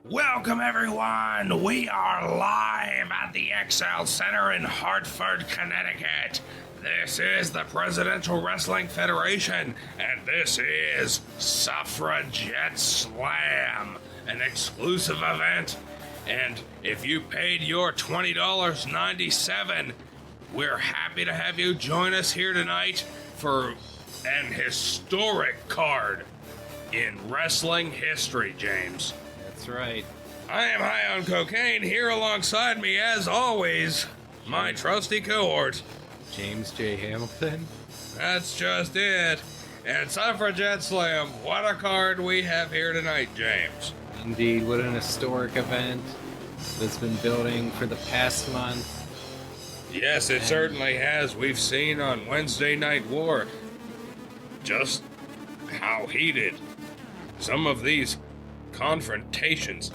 Welcome, everyone. We are live at the XL Center in Hartford, Connecticut. This is the Presidential Wrestling Federation, and this is SuffragetteSlam, an exclusive event. And if you paid your $20.97, we're happy to have you join us here tonight for an historic card in wrestling history, James. That's right. I am high on cocaine. Here alongside me, as always, my trusty cohort, James J. Hamilton. That's just it. And SuffragetteSlam, what a card we have here tonight, James. Indeed, what an historic event that's been building for the past month. Yes, it certainly has. We've seen on Wednesday Night War just how heated some of these confrontations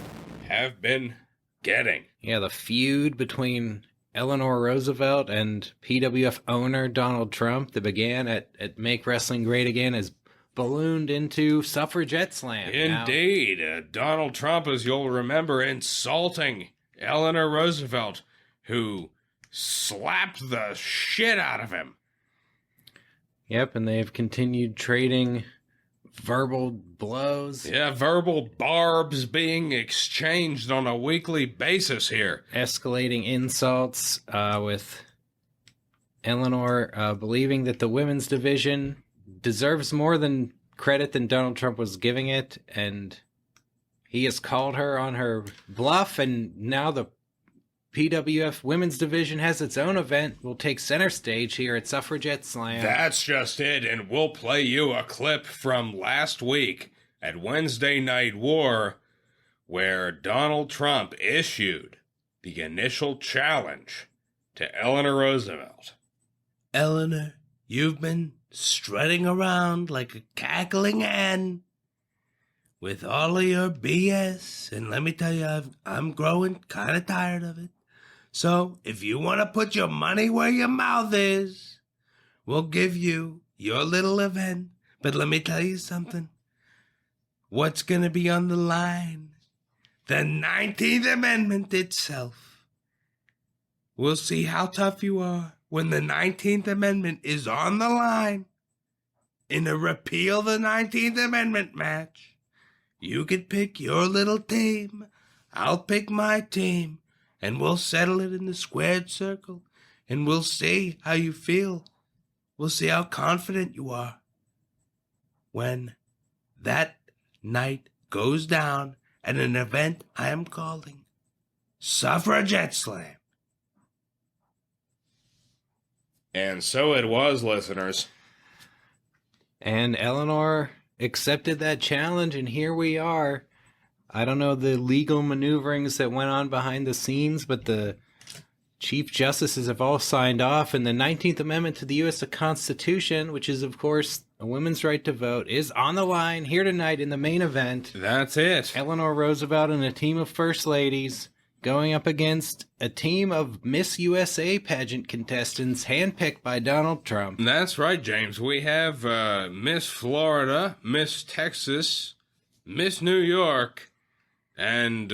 have been getting. Yeah, the feud between Eleanor Roosevelt and PWF owner Donald Trump that began at Make Wrestling Great Again has ballooned into SuffragetteSlam. Indeed. Donald Trump, as you'll remember, insulting Eleanor Roosevelt, who slapped the shit out of him. Yep, and they've continued trading verbal blows. Yeah, verbal barbs being exchanged on a weekly basis here. Escalating insults with Eleanor believing that the women's division deserves more than credit than Donald Trump was giving it, and he has called her on her bluff, and now the PWF women's division has its own event. Will take center stage here at SuffragetteSlam. That's just it, and we'll play you a clip from last week at Wednesday Night War where Donald Trump issued the initial challenge to Eleanor Roosevelt. Eleanor, you've been strutting around like a cackling hen with all of your BS, and let me tell you, I'm growing kind of tired of it. So, if you want to put your money where your mouth is, we'll give you your little event. But let me tell you something. What's going to be on the line? The 19th Amendment itself. We'll see how tough you are when the 19th Amendment is on the line. In a Repeal the 19th Amendment match, you could pick your little team. I'll pick my team. And we'll settle it in the squared circle. And we'll see how you feel. We'll see how confident you are when that night goes down at an event I am calling SuffragetteSlam. And so it was, listeners. And Eleanor accepted that challenge, and here we are. I don't know the legal maneuverings that went on behind the scenes, but the Chief Justices have all signed off, and the 19th Amendment to the U.S. Constitution, which is, of course, a women's right to vote, is on the line here tonight in the main event. That's it. Eleanor Roosevelt and a team of First Ladies going up against a team of Miss USA pageant contestants handpicked by Donald Trump. That's right, James. We have Miss Florida, Miss Texas, Miss New York, and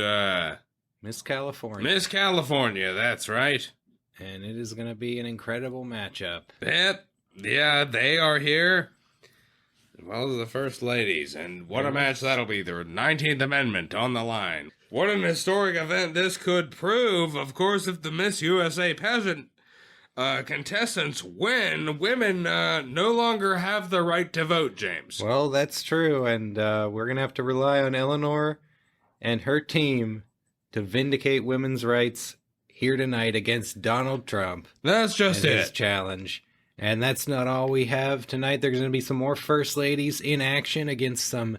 Miss California. Miss California, that's right. And it is going to be an incredible matchup. Yep. Yeah, they are here, as well as the First Ladies. And what a match that'll be. The 19th Amendment on the line. What an historic event this could prove. Of course, if the Miss USA pageant contestants win, women no longer have the right to vote, James. Well, that's true. And we're going to have to rely on Eleanor and her team to vindicate women's rights here tonight against Donald Trump. That's just and his it. challenge. And that's not all we have tonight. There's going to be some more First Ladies in action against some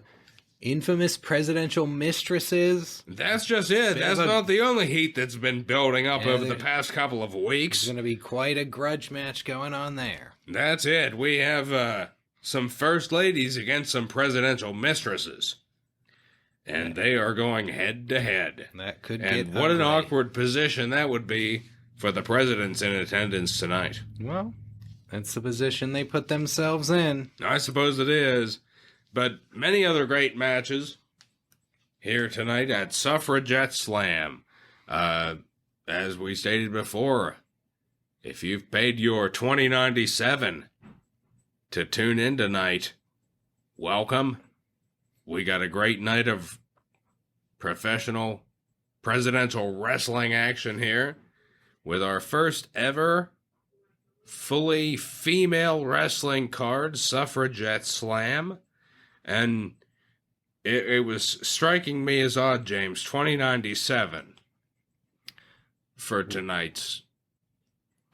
infamous presidential mistresses. That's just it. That's not the only heat that's been building up over the past couple of weeks. There's going to be quite a grudge match going on there. That's it. We have some First Ladies against some presidential mistresses. And they are going head to head. That could and get what ugly. an awkward position that would be for the presidents in attendance tonight. Well, that's the position they put themselves in. I suppose it is. But many other great matches here tonight at SuffragetteSlam. As we stated before, if you've paid your $20.97 to tune in tonight, welcome. We got a great night of professional presidential wrestling action here with our first ever fully female wrestling card, SuffragetteSlam. And it was striking me as odd, James, $20.97 for tonight's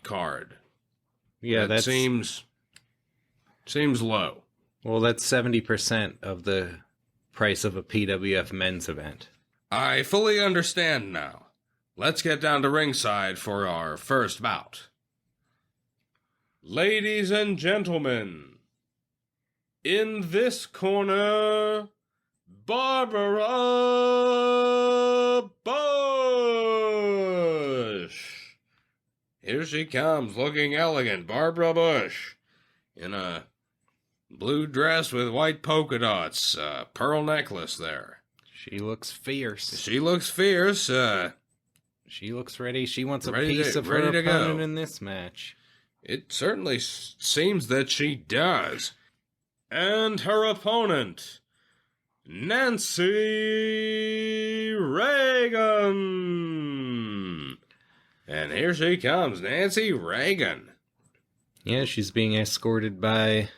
card. Yeah, that seems low. Well, that's 70% of the price of a PWF men's event. I fully understand now. Let's get down to ringside for our first bout. Ladies and gentlemen, in this corner, Barbara Bush. Here she comes, looking elegant. Barbara Bush, in a blue dress with white polka dots, pearl necklace there. She looks fierce. She looks fierce. She looks ready. She wants a piece of her opponent in this match. It certainly seems that she does. And her opponent, Nancy Reagan. And here she comes, Nancy Reagan. Yeah, she's being escorted by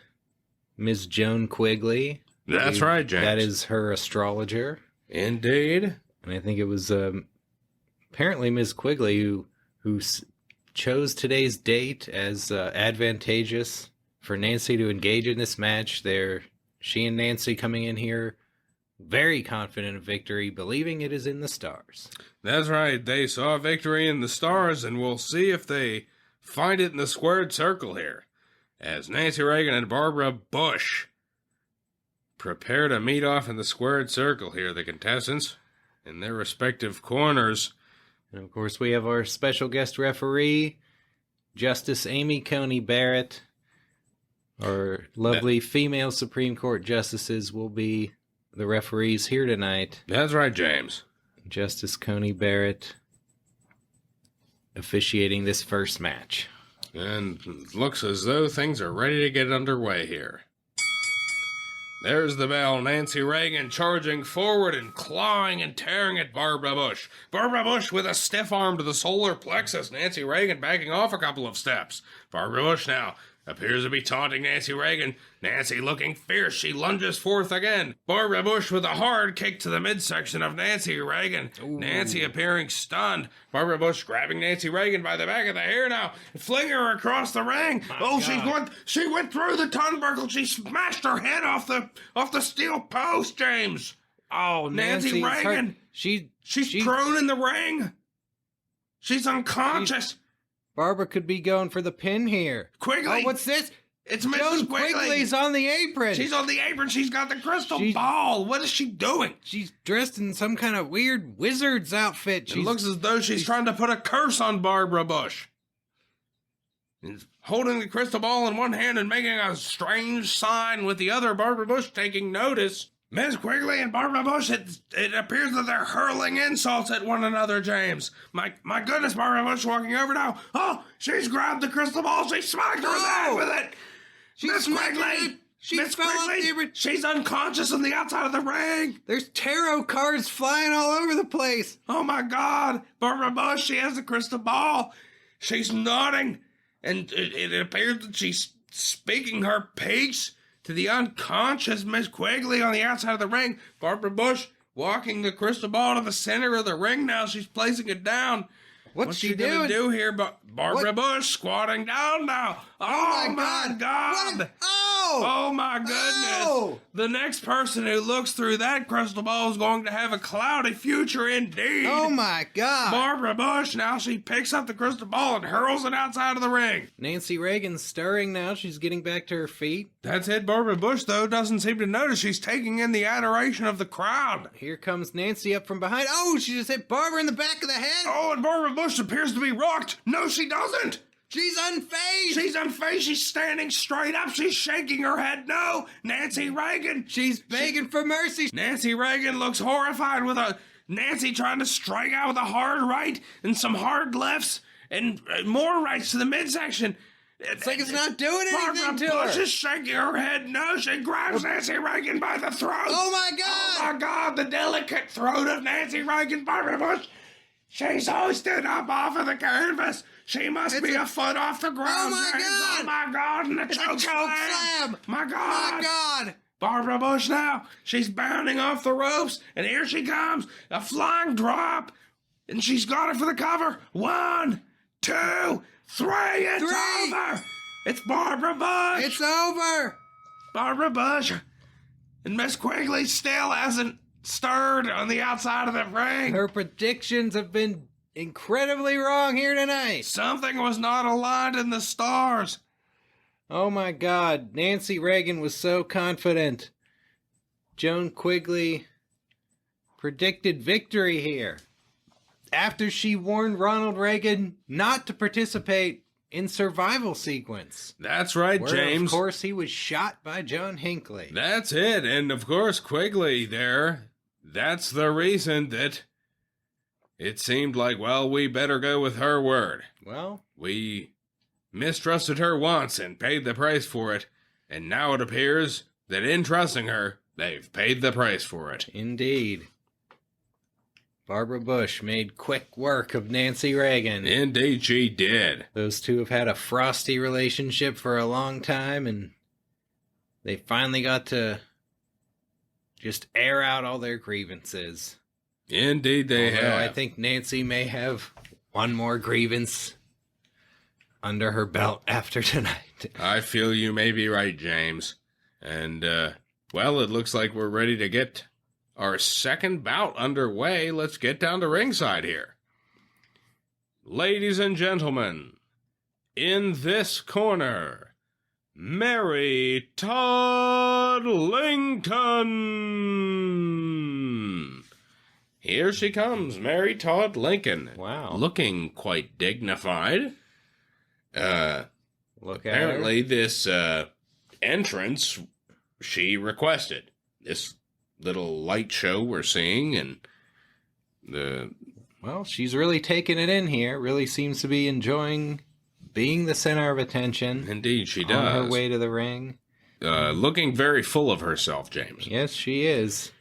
Ms. Joan Quigley. That's right, James. That is her astrologer. Indeed. And I think it was apparently Ms. Quigley who chose today's date as advantageous for Nancy to engage in this match. She and Nancy coming in here very confident of victory, believing it is in the stars. That's right. They saw victory in the stars, and we'll see if they find it in the squared circle here, as Nancy Reagan and Barbara Bush prepare to meet off in the squared circle here, the contestants, in their respective corners. And of course, we have our special guest referee, Justice Amy Coney Barrett. Our lovely female Supreme Court justices will be the referees here tonight. That's right, James. Justice Coney Barrett officiating this first match. And it looks as though things are ready to get underway here. There's the bell. Nancy Reagan charging forward and clawing and tearing at Barbara Bush. Barbara Bush with a stiff arm to the solar plexus. Nancy Reagan backing off a couple of steps. Barbara Bush now appears to be taunting Nancy Reagan. Nancy looking fierce. She lunges forth again. Barbara Bush with a hard kick to the midsection of Nancy Reagan. Ooh. Nancy appearing stunned. Barbara Bush grabbing Nancy Reagan by the back of the hair now, flinging her across the ring. She went through the turnbuckle. She smashed her head off the steel post, James. Oh, Nancy Reagan. She's prone in the ring. She's unconscious. Barbara could be going for the pin here. Quigley! Oh, what's this? It's Mrs. Joan Quigley's on the apron. She's on the apron. She's got the crystal ball. What is she doing? She's dressed in some kind of weird wizard's outfit. It looks as though she's trying to put a curse on Barbara Bush. She's holding the crystal ball in one hand and making a strange sign with the other. Barbara Bush taking notice. Miss Quigley and Barbara Bush, it appears that they're hurling insults at one another, James. My goodness, Barbara Bush walking over now. Oh, she's grabbed the crystal ball. She smacked her in the head with it. Miss Quigley. Miss Quigley, she's unconscious on the outside of the ring. There's tarot cards flying all over the place. Oh, my God. Barbara Bush, she has the crystal ball. She's nodding, and it appears that she's speaking her piece to the unconscious Miss Quigley on the outside of the ring. Barbara Bush walking the crystal ball to the center of the ring now. She's placing it down. What's she going to do here? Barbara Bush squatting down now. Oh, my God. Oh, my goodness. Oh. The next person who looks through that crystal ball is going to have a cloudy future indeed. Oh, my God. Barbara Bush, now she picks up the crystal ball and hurls it outside of the ring. Nancy Reagan's stirring now. She's getting back to her feet. That's it. Barbara Bush, though, doesn't seem to notice. She's taking in the adoration of the crowd. Here comes Nancy up from behind. Oh, she just hit Barbara in the back of the head. Oh, and Barbara Bush appears to be rocked. No, she doesn't. She's unfazed! She's unfazed. She's standing straight up. She's shaking her head no. Nancy Reagan. She's begging for mercy! Nancy Reagan looks horrified with Nancy trying to strike out with a hard right and some hard lefts and more rights to the midsection. It's like it's not doing anything Barbara to Bush her! is shaking her head no. She grabs Nancy Reagan by the throat. Oh my God! Oh my God, the delicate throat of Nancy Reagan, Barbara Bush. She's hoisted up off of the canvas. She must be a foot off the ground. Oh my James. God! Oh my God! And It's a choke choke slam! My God! My God! Barbara Bush now. She's bounding off the ropes, and here she comes. A flying drop, and she's got it for the cover. 1, 2, 3. It's over. It's Barbara Bush. It's over! Barbara Bush. And Miss Quigley still hasn't stirred on the outside of the ring. Her predictions have been incredibly wrong here tonight. Something was not aligned in the stars. Oh my God, Nancy Reagan was so confident. Joan Quigley predicted victory here after she warned Ronald Reagan not to participate in survival sequence. That's right, Where, James. of course, he was shot by John Hinckley. That's it. And of course, Quigley there, that's the reason that it seemed like, well, we better go with her word. Well, We mistrusted her once and paid the price for it, and now it appears that in trusting her, they've paid the price for it. indeed. Barbara Bush made quick work of Nancy Reagan. Indeed, she did. Those two have had a frosty relationship for a long time, and they finally got to just air out all their grievances. Indeed, they Although have. I think Nancy may have one more grievance under her belt after tonight. I feel you may be right, James. And, well, it looks like we're ready to get our second bout underway. Let's get down to ringside here. Ladies and gentlemen, in this corner, Mary Todd Lincoln. Here she comes, Mary Todd Lincoln. Wow. Looking quite dignified. Look at Apparently, this entrance she requested. This little light show we're seeing, and her. Well, she's really taking it in here. Really seems to be enjoying being the center of attention. indeed she On does. her way to the ring. Looking very full of herself, James. Yes, she is.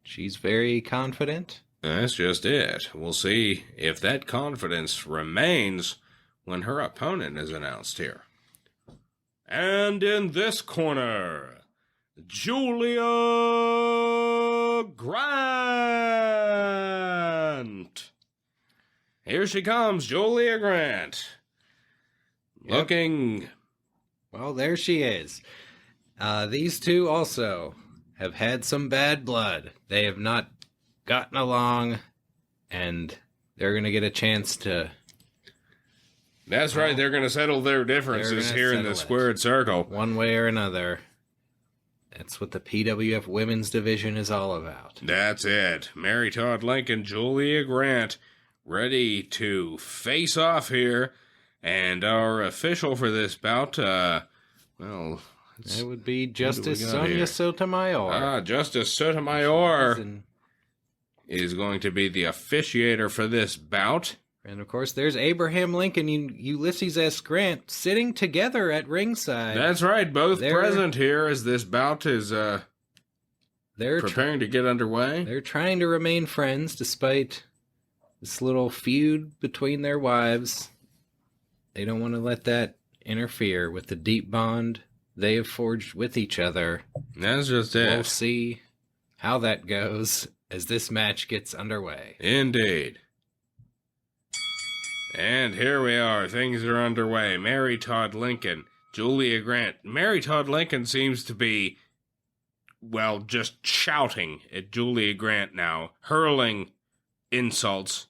She's very confident. That's just it. We'll see if that confidence remains when her opponent is announced here. And in this corner, Julia Grant. Here she comes, Julia Grant. Yep. Looking... Well, there she is. These two also have had some bad blood. They have not gotten along, and they're going to get a chance to... That's right, they're going to settle their differences gonna here in the settle it. squared circle. one way or another. That's what the PWF women's division is all about. That's it. Mary Todd Lincoln, Julia Grant, ready to face off here. And our official for this bout, well, That would be got Justice here? Sonia Sotomayor. Justice Sotomayor And, is going to be the officiator for this bout. and of course, there's Abraham Lincoln and Ulysses S. Grant sitting together at ringside. That's right, both They're- present here as this bout is they're preparing to get underway. They're trying to remain friends despite this little feud between their wives. They don't want to let that interfere with the deep bond they have forged with each other. That's just We'll it. see how that goes as this match gets underway. Indeed. And here we are. Things are underway. Mary Todd Lincoln, Julia Grant. Mary Todd Lincoln seems to be, well, just shouting at Julia Grant now, hurling insults,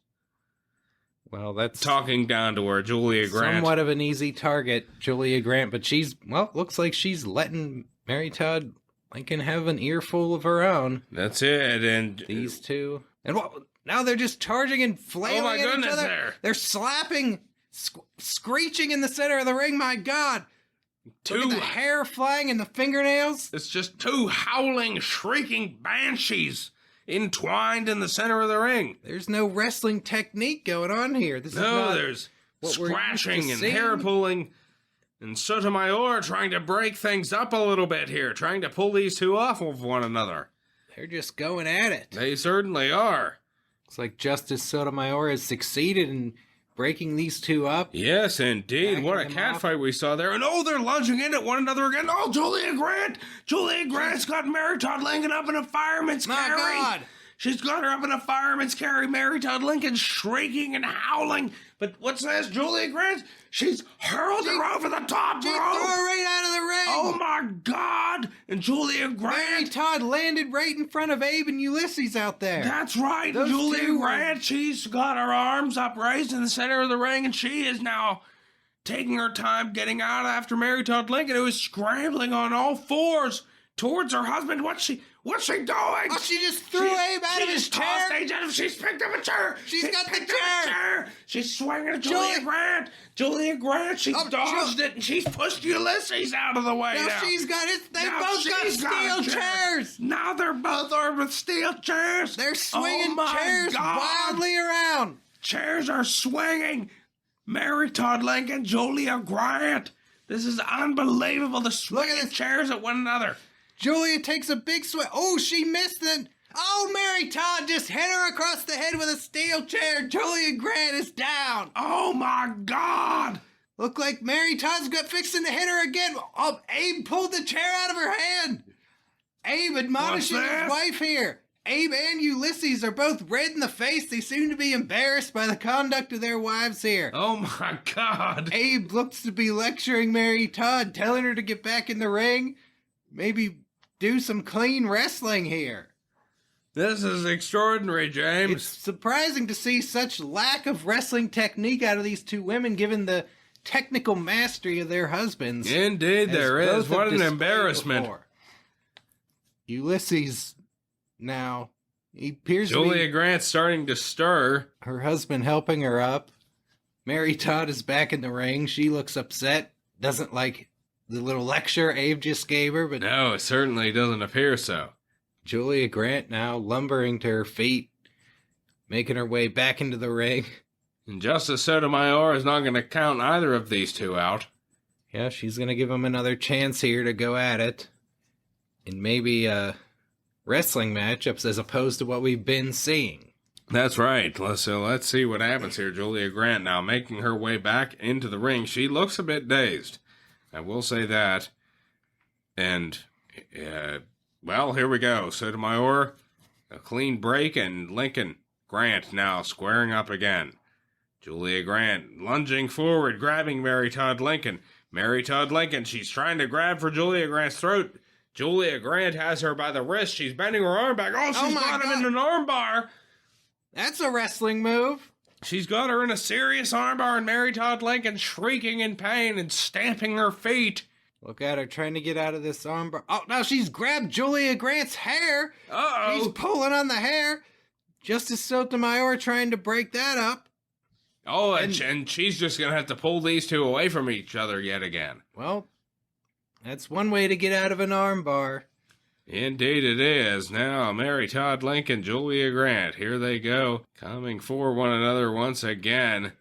Well, that's talking down to her. Julia Grant. somewhat of an easy target, Julia Grant, but she's, well, looks like she's letting Mary Todd Lincoln have an earful of her own. That's it. And These two. And what? Now they're just charging and flailing oh my at each goodness, other. there. They're slapping screeching in the center of the ring. My God. Look at the hair flying and the fingernails. It's just two howling, shrieking banshees entwined in the center of the ring. There's no wrestling technique going on here. There's scratching and hair pulling. And Sotomayor trying to break things up a little bit here, trying to pull these two off of one another. They're just going at it. They certainly are. Looks like Justice Sotomayor has succeeded in breaking these two up. Yes, indeed. What a catfight we saw there. And they're lunging in at one another again. Oh, Julia Grant! Julia Grant's got Mary Todd Lincoln up in a fireman's carry. My God! She's got her up in a fireman's carry. Mary Todd Lincoln shrieking and howling. But what's this? Julia Grant? She's hurled her over the top rope. She threw her right out of the ring. Oh, my God. And Julia Grant. Mary Todd landed right in front of Abe and Ulysses out there. That's right. Julia Grant, she's got her arms upraised in the center of the ring, and she is now taking her time getting out after Mary Todd Lincoln, who is scrambling on all fours towards her husband. What's she doing? Oh, she just threw Abe out of his chair. She's picked up a chair. She's got the chair. She's swinging at Julia Grant. Julia Grant, she's dodged it, and she's pushed Ulysses out of the way now. She's got it. They both got steel chairs. Now they're both armed with steel chairs. They're swinging chairs wildly around. Chairs are swinging. Mary Todd Lincoln, Julia Grant. This is unbelievable. They're swinging chairs at one another. Julia takes a big swing. Oh, she missed it. Oh, Mary Todd just hit her across the head with a steel chair. Julia Grant is down. Oh, my God. Look like Mary Todd's got fixing to hit her again. Oh, Abe pulled the chair out of her hand. Abe admonishing his wife here. Abe and Ulysses are both red in the face. They seem to be embarrassed by the conduct of their wives here. Oh, my God. Abe looks to be lecturing Mary Todd, telling her to get back in the ring. Maybe do some clean wrestling here. This is extraordinary, James. It's surprising to see such lack of wrestling technique out of these two women, given the technical mastery of their husbands. Indeed, there is. What an embarrassment. Before. Ulysses, now, he appears Julia to be... Grant's starting to stir. Her husband helping her up. Mary Todd is back in the ring. She looks upset, doesn't like the little lecture Abe just gave her, but... No, it certainly doesn't appear so. Julia Grant now lumbering to her feet, making her way back into the ring. And Justice Sotomayor is not going to count either of these two out. Yeah, she's going to give them another chance here to go at it. And maybe wrestling matchups as opposed to what we've been seeing. That's right. So let's see what happens here. Julia Grant now making her way back into the ring. She looks a bit dazed. I will say that. And, well, here we go. Sotomayor, a clean break, and Lincoln Grant now squaring up again. Julia Grant lunging forward, grabbing Mary Todd Lincoln. Mary Todd Lincoln, she's trying to grab for Julia Grant's throat. Julia Grant has her by the wrist. She's bending her arm back. Oh, she's got him in an arm bar. That's a wrestling move. She's got her in a serious armbar, and Mary Todd Lincoln shrieking in pain and stamping her feet. Look at her trying to get out of this armbar. Oh, now she's grabbed Julia Grant's hair. Uh-oh. She's pulling on the hair. Justice Sotomayor trying to break that up. Oh, and she's just going to have to pull these two away from each other yet again. Well, that's one way to get out of an armbar. Indeed it is. Now, Mary Todd Lincoln, Julia Grant, here they go, coming for one another once again.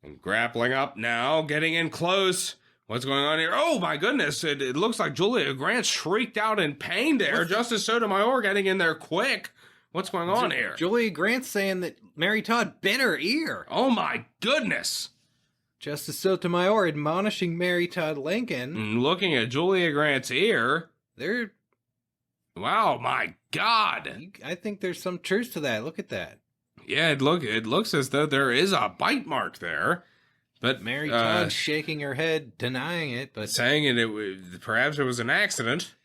And grappling up now, getting in close. What's going on here? Oh, my goodness. It looks like Julia Grant shrieked out in pain there. Justice Sotomayor getting in there quick. What's going on here? Julia Grant's saying that Mary Todd bit her ear. Oh, my goodness. Justice Sotomayor admonishing Mary Todd Lincoln. And looking at Julia Grant's ear. They're... Wow, my God. I think there's some truth to that. Look at that. Yeah, it looks as though there is a bite mark there. But Mary Todd shaking her head, denying it, but saying perhaps it was an accident.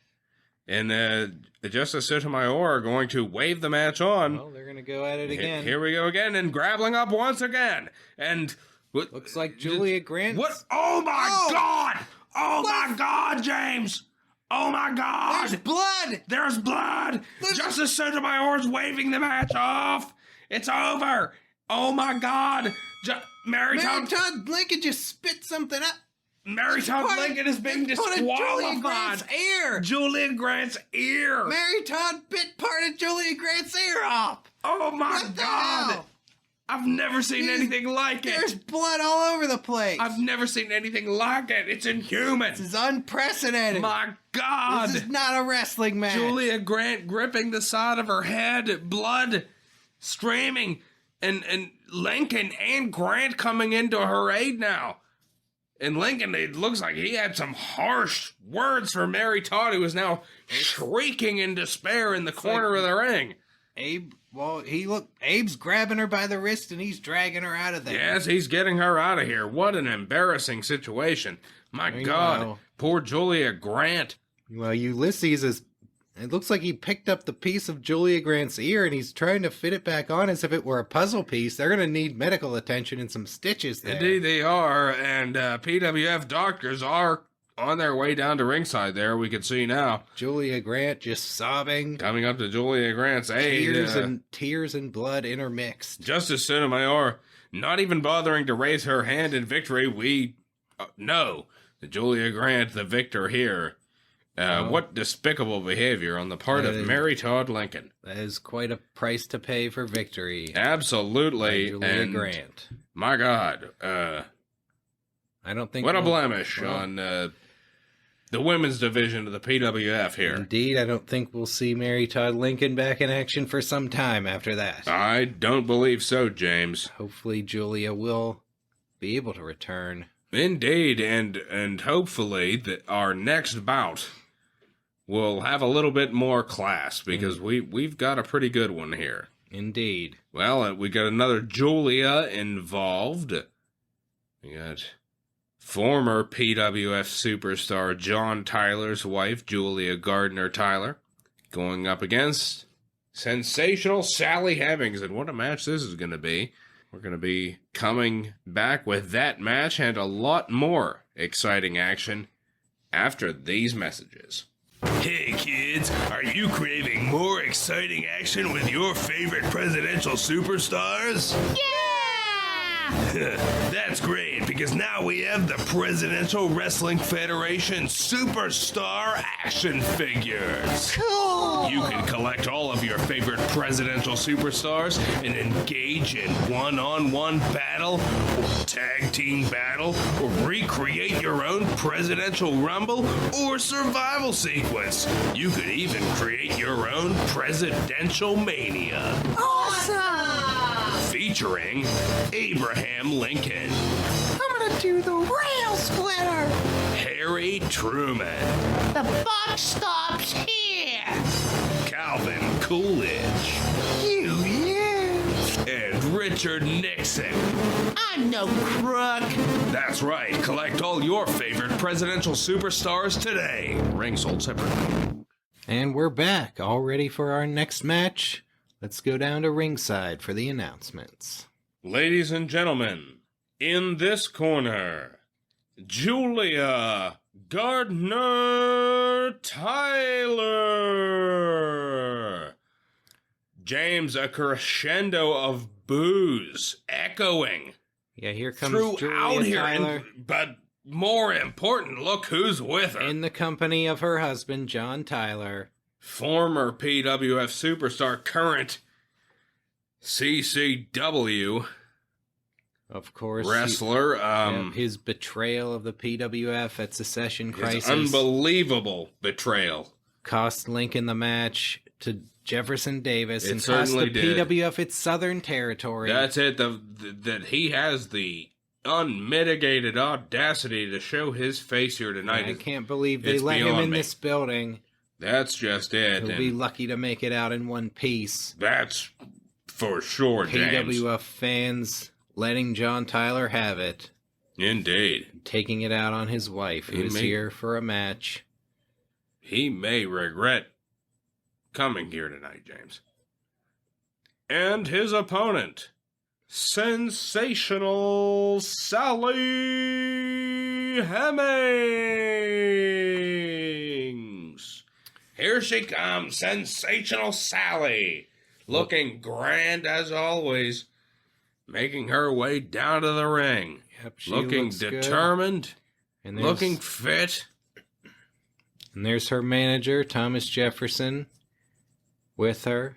And Justice Sotomayor are going to wave the match on. Well, they're going to go at it again. Here we go again, and grappling up once again. And looks like Julia Grant. What? Oh my God! Oh my God, James! Oh my God! There's blood! There's blood! Justice Sotomayor's waving the match off! It's over! Oh my God! Mary Mary Todd Todd Lincoln just spit something up. Mary Todd Lincoln is being Julia Grant's disqualified. ear. Julia Grant's ear. Mary Todd bit part of Julia Grant's ear off. Oh my What the God! hell? I've never seen anything like There's it. blood all over the place. I've never seen anything like it. It's inhuman. This is unprecedented. My God! This is not a wrestling match. Julia Grant gripping the side of her head, blood streaming, and Lincoln and Grant coming into her aid now. And Lincoln, it looks like he had some harsh words for Mary Todd, who is now shrieking in despair in the corner of the ring. Abe's grabbing her by the wrist and he's dragging her out of there. Yes, he's getting her out of here. What an embarrassing situation. My God, poor Julia Grant. Well, Ulysses it looks like he picked up the piece of Julia Grant's ear and he's trying to fit it back on as if it were a puzzle piece. They're going to need medical attention and some stitches there. Indeed they are, and PWF doctors are on their way down to ringside there, we can see now. Julia Grant just sobbing. Coming up to Julia Grant's aid. Tears and blood intermixed. Justice Sotomayor not even bothering to raise her hand in victory. We know that Julia Grant, the victor here. What despicable behavior on the part of Mary Todd Lincoln. That is quite a price to pay for victory. Absolutely. Julia Grant. My God. I don't think... What a blemish on the women's division of the PWF here. Indeed, I don't think we'll see Mary Todd Lincoln back in action for some time after that. I don't believe so, James. Hopefully Julia will be able to return. Indeed, and hopefully that our next bout will have a little bit more class, because we've got a pretty good one here. Indeed. Well, we got another Julia involved. We got former PWF superstar John Tyler's wife, Julia Gardiner Tyler, going up against sensational Sally Hemings. And what a match this is going to be. We're going to be coming back with that match and a lot more exciting action after these messages. Hey kids, are you craving more exciting action with your favorite presidential superstars? Yeah! That's great, because now we have the Presidential Wrestling Federation Superstar Action Figures. Cool! You can collect all of your favorite presidential superstars and engage in one-on-one battle, or tag team battle, or recreate your own presidential rumble or survival sequence. You could even create your own presidential mania. Awesome! Featuring Abraham Lincoln, I'm gonna do the rail splitter! Harry Truman, The buck stops here! Calvin Coolidge, and Richard Nixon. I'm no crook! That's right, collect all your favorite presidential superstars today. Ring sold separately. And we're back, all ready for our next match. Let's go down to ringside for the announcements. Ladies and gentlemen, in this corner, Julia Gardiner Tyler. James, a crescendo of boos echoing Yeah, here comes throughout Julia here. Tyler But more important, look who's with her. in the company of her husband, John Tyler. Former PWF superstar, current CCW Of course, wrestler. his betrayal of the PWF at Secession His Crisis unbelievable betrayal. cost Lincoln the match to Jefferson Davis It and cost the certainly did. PWF its Southern territory. That's it. That he has the unmitigated audacity to show his face here tonight. I can't believe they it's let him beyond in me. this building. That's just it. He'll and be lucky to make it out in one piece. that's for sure, James. PWF fans letting John Tyler have it, Indeed. taking it out on his wife, He who is may- here for a match. He may regret coming here tonight, James. And his opponent, sensational Sally Hemings. Here she comes, sensational Sally, looking grand as always. making her way down to the ring. Yep, she looking looks good. determined, And looking fit. And there's her manager, Thomas Jefferson, with her,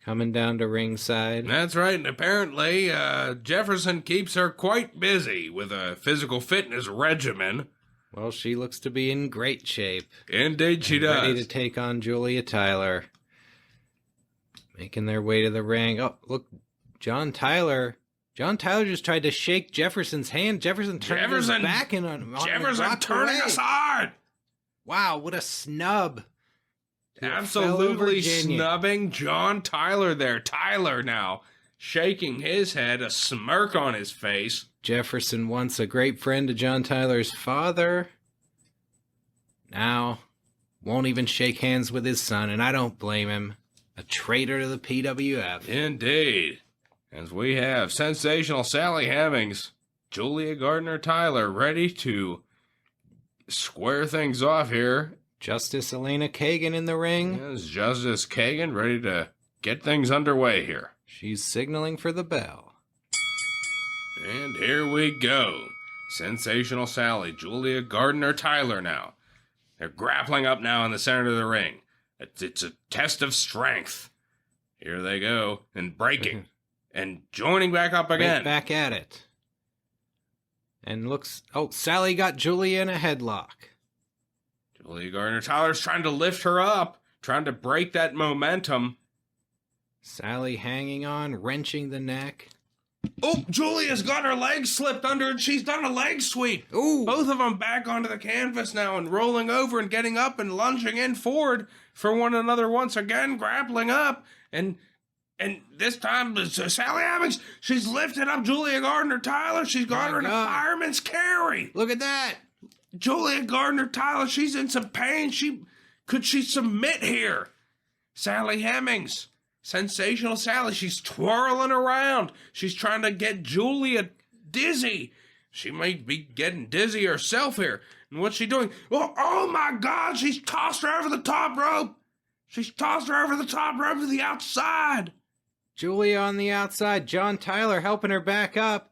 coming down to ringside. That's right, and apparently Jefferson keeps her quite busy with a physical fitness regimen. Well, she looks to be in great shape. Indeed she does. Ready to take on Julia Tyler. Making their way to the ring. Oh, look, John Tyler just tried to shake Jefferson's hand. Jefferson turned his back in on him. Jefferson turning aside. Wow, what a snub. Absolutely snubbing John Tyler there. Tyler now shaking his head, a smirk on his face. Jefferson, once a great friend to John Tyler's father, now won't even shake hands with his son, and I don't blame him. A traitor to the PWF. Indeed. As we have sensational Sally Hemings, Julia Gardiner Tyler ready to square things off here. Justice Elena Kagan in the ring. Yes, Justice Kagan ready to get things underway here. She's signaling for the bell. And here we go. Sensational Sally, Julia Gardiner Tyler now. They're grappling up now in the center of the ring. It's a test of strength. Here they go, and breaking. And joining back up again. Right back at it. And looks... Oh, Sally got Julia in a headlock. Julia Gardiner Tyler's trying to lift her up, trying to break that momentum. Sally hanging on, wrenching the neck. Oh, Julia's got her leg slipped under and she's done a leg sweep. Ooh. Both of them back onto the canvas now and rolling over and getting up and lunging in forward for one another once again, grappling up. And this time, Sally Hemings, she's lifted up Julia Gardiner Tyler. She's got her in a fireman's carry. Look at that. Julia Gardiner Tyler, she's in some pain. Could she submit here? Sally Hemings. Sensational Sally, she's twirling around. She's trying to get Julia dizzy. She might be getting dizzy herself here. And what's she doing? Oh my God, she's tossed her over the top rope. She's tossed her over the top rope to the outside. Julia on the outside, John Tyler helping her back up.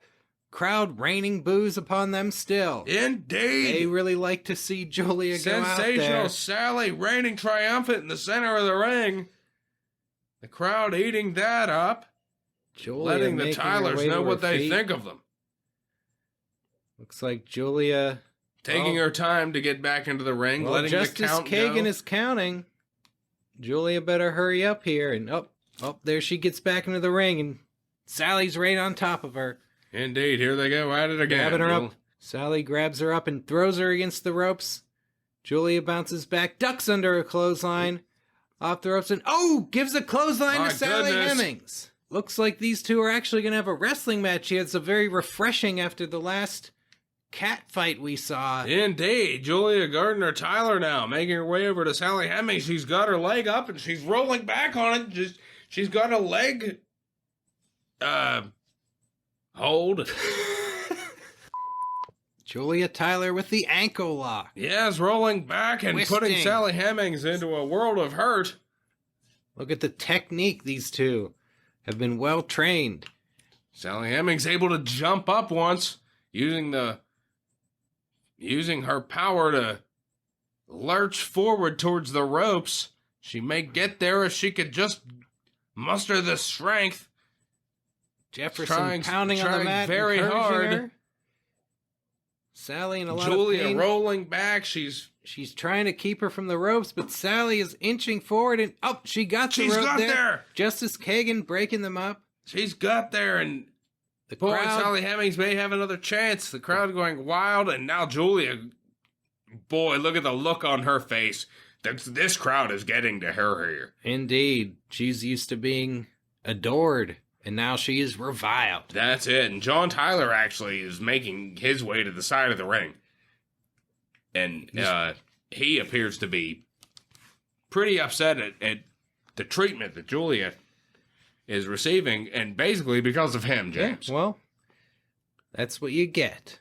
Crowd raining boos upon them still. Indeed. They really like to see Julia go out there. Sensational Sally reigning triumphant in the center of the ring. The crowd eating that up, Julia letting the Tylers know what they think of them. Looks like Julia taking her time to get back into the ring, letting the count Justice Kagan go. is counting. Julia better hurry up here. And there she gets back into the ring, and Sally's right on top of her. Indeed, here they go at it again. Grabbing her up. Sally grabs her up and throws her against the ropes. Julia bounces back, ducks under a clothesline. Off the ropes and gives a clothesline to Sally Hemings. Looks like these two are actually going to have a wrestling match here. It's a very refreshing after the last cat fight we saw. Indeed, Julia Gardiner Tyler now making her way over to Sally Hemings. She's got her leg up and she's rolling back on it. She's got a leg hold. Julia Tyler with the ankle lock. Yes, rolling back and putting Sally Hemings into a world of hurt. Look at the technique. These two have been well trained. Sally Hemings able to jump up once, using her power to lurch forward towards the ropes. She may get there if she could just muster the strength. Jefferson pounding on the mat, very hard. Her. Sally in a lot Julia of pain. rolling back. She's trying to keep her from the ropes, but Sally is inching forward, and she got the rope there. Justice Kagan breaking them up. She's got there, and the crowd. Sally Hemings may have another chance. The crowd going wild, and now Julia. Boy, look at the look on her face. This crowd is getting to her here. Indeed, she's used to being adored. And now she is reviled. That's it. And John Tyler actually is making his way to the side of the ring. And he appears to be pretty upset at the treatment that Julia is receiving. And basically because of him, James. Yeah, well, that's what you get.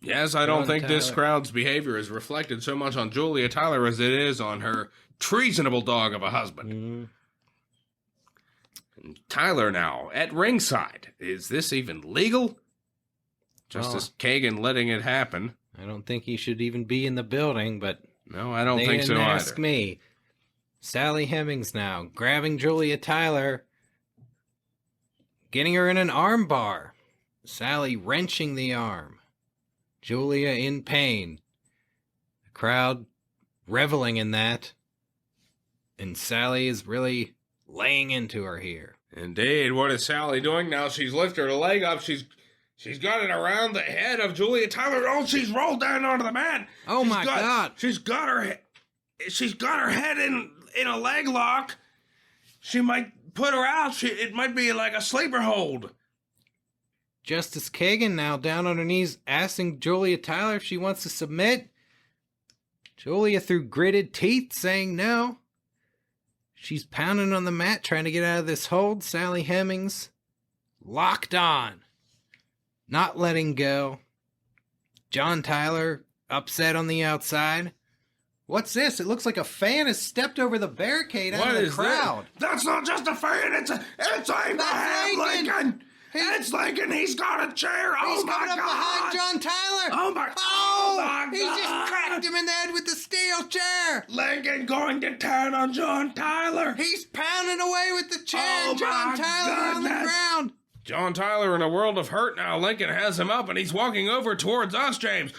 Yes, I don't think this crowd's behavior is reflected so much on Julia Tyler as it is on her treasonable dog of a husband. Mm-hmm. And Tyler now at ringside. Is this even legal? Justice Kagan letting it happen. I don't think he should even be in the building, but No, I don't they think so didn't either. ask me. Sally Hemings now, grabbing Julia Tyler, getting her in an arm bar. Sally wrenching the arm. Julia in pain. The crowd reveling in that. And Sally is really laying into her here. Indeed, what is Sally doing now? She's lifted her leg up. She's got it around the head of Julia Tyler. Oh, she's rolled down onto the mat. Oh my God! She's got her head in a leg lock. She might put her out. It might be like a sleeper hold. Justice Kagan now down on her knees asking Julia Tyler if she wants to submit. Julia through gritted teeth saying no. She's pounding on the mat trying to get out of this hold. Sally Hemings locked on. Not letting go. John Tyler upset on the outside. What's this? It looks like a fan has stepped over the barricade out of the crowd. That's not just a fan. It's Abraham Lincoln. It's Lincoln. He's got a chair. He's coming up behind John Tyler. Oh my God. He just cracked him in the head with the steel chair. Lincoln going to town on John Tyler. He's pounding away with the chair. Oh, John my Tyler on the goodness. ground. John Tyler in a world of hurt now. Lincoln has him up, and he's walking over towards us, James.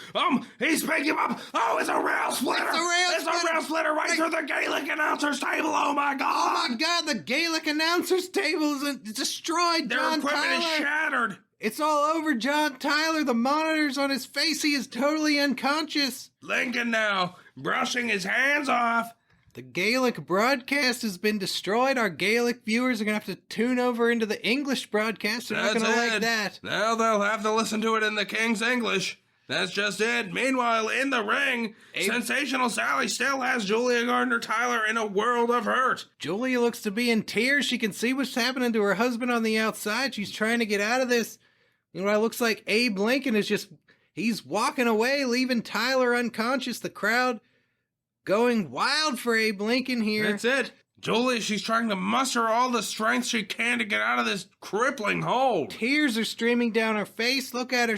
He's picking him up. Oh, it's a rail splitter. It's a rail splitter right through the Gaelic announcer's table. Oh, my God. Oh my God, the Gaelic announcer's table is destroyed. Their John equipment Tyler. is shattered. It's all over John Tyler. The monitor's on his face. He is totally unconscious. Lincoln now brushing his hands off. The Gaelic broadcast has been destroyed. Our Gaelic viewers are going to have to tune over into the English broadcast. They're not going to like that. Now they'll have to listen to it in the King's English. That's just it. Meanwhile, in the ring, Sensational Sally still has Julia Gardiner Tyler in a world of hurt. Julia looks to be in tears. She can see what's happening to her husband on the outside. She's trying to get out of this. You know, it looks like Abe Lincoln is he's walking away, leaving Tyler unconscious. The crowd going wild for Abe Lincoln here. That's it. Julia, she's trying to muster all the strength she can to get out of this crippling hold. Tears are streaming down her face. Look at her.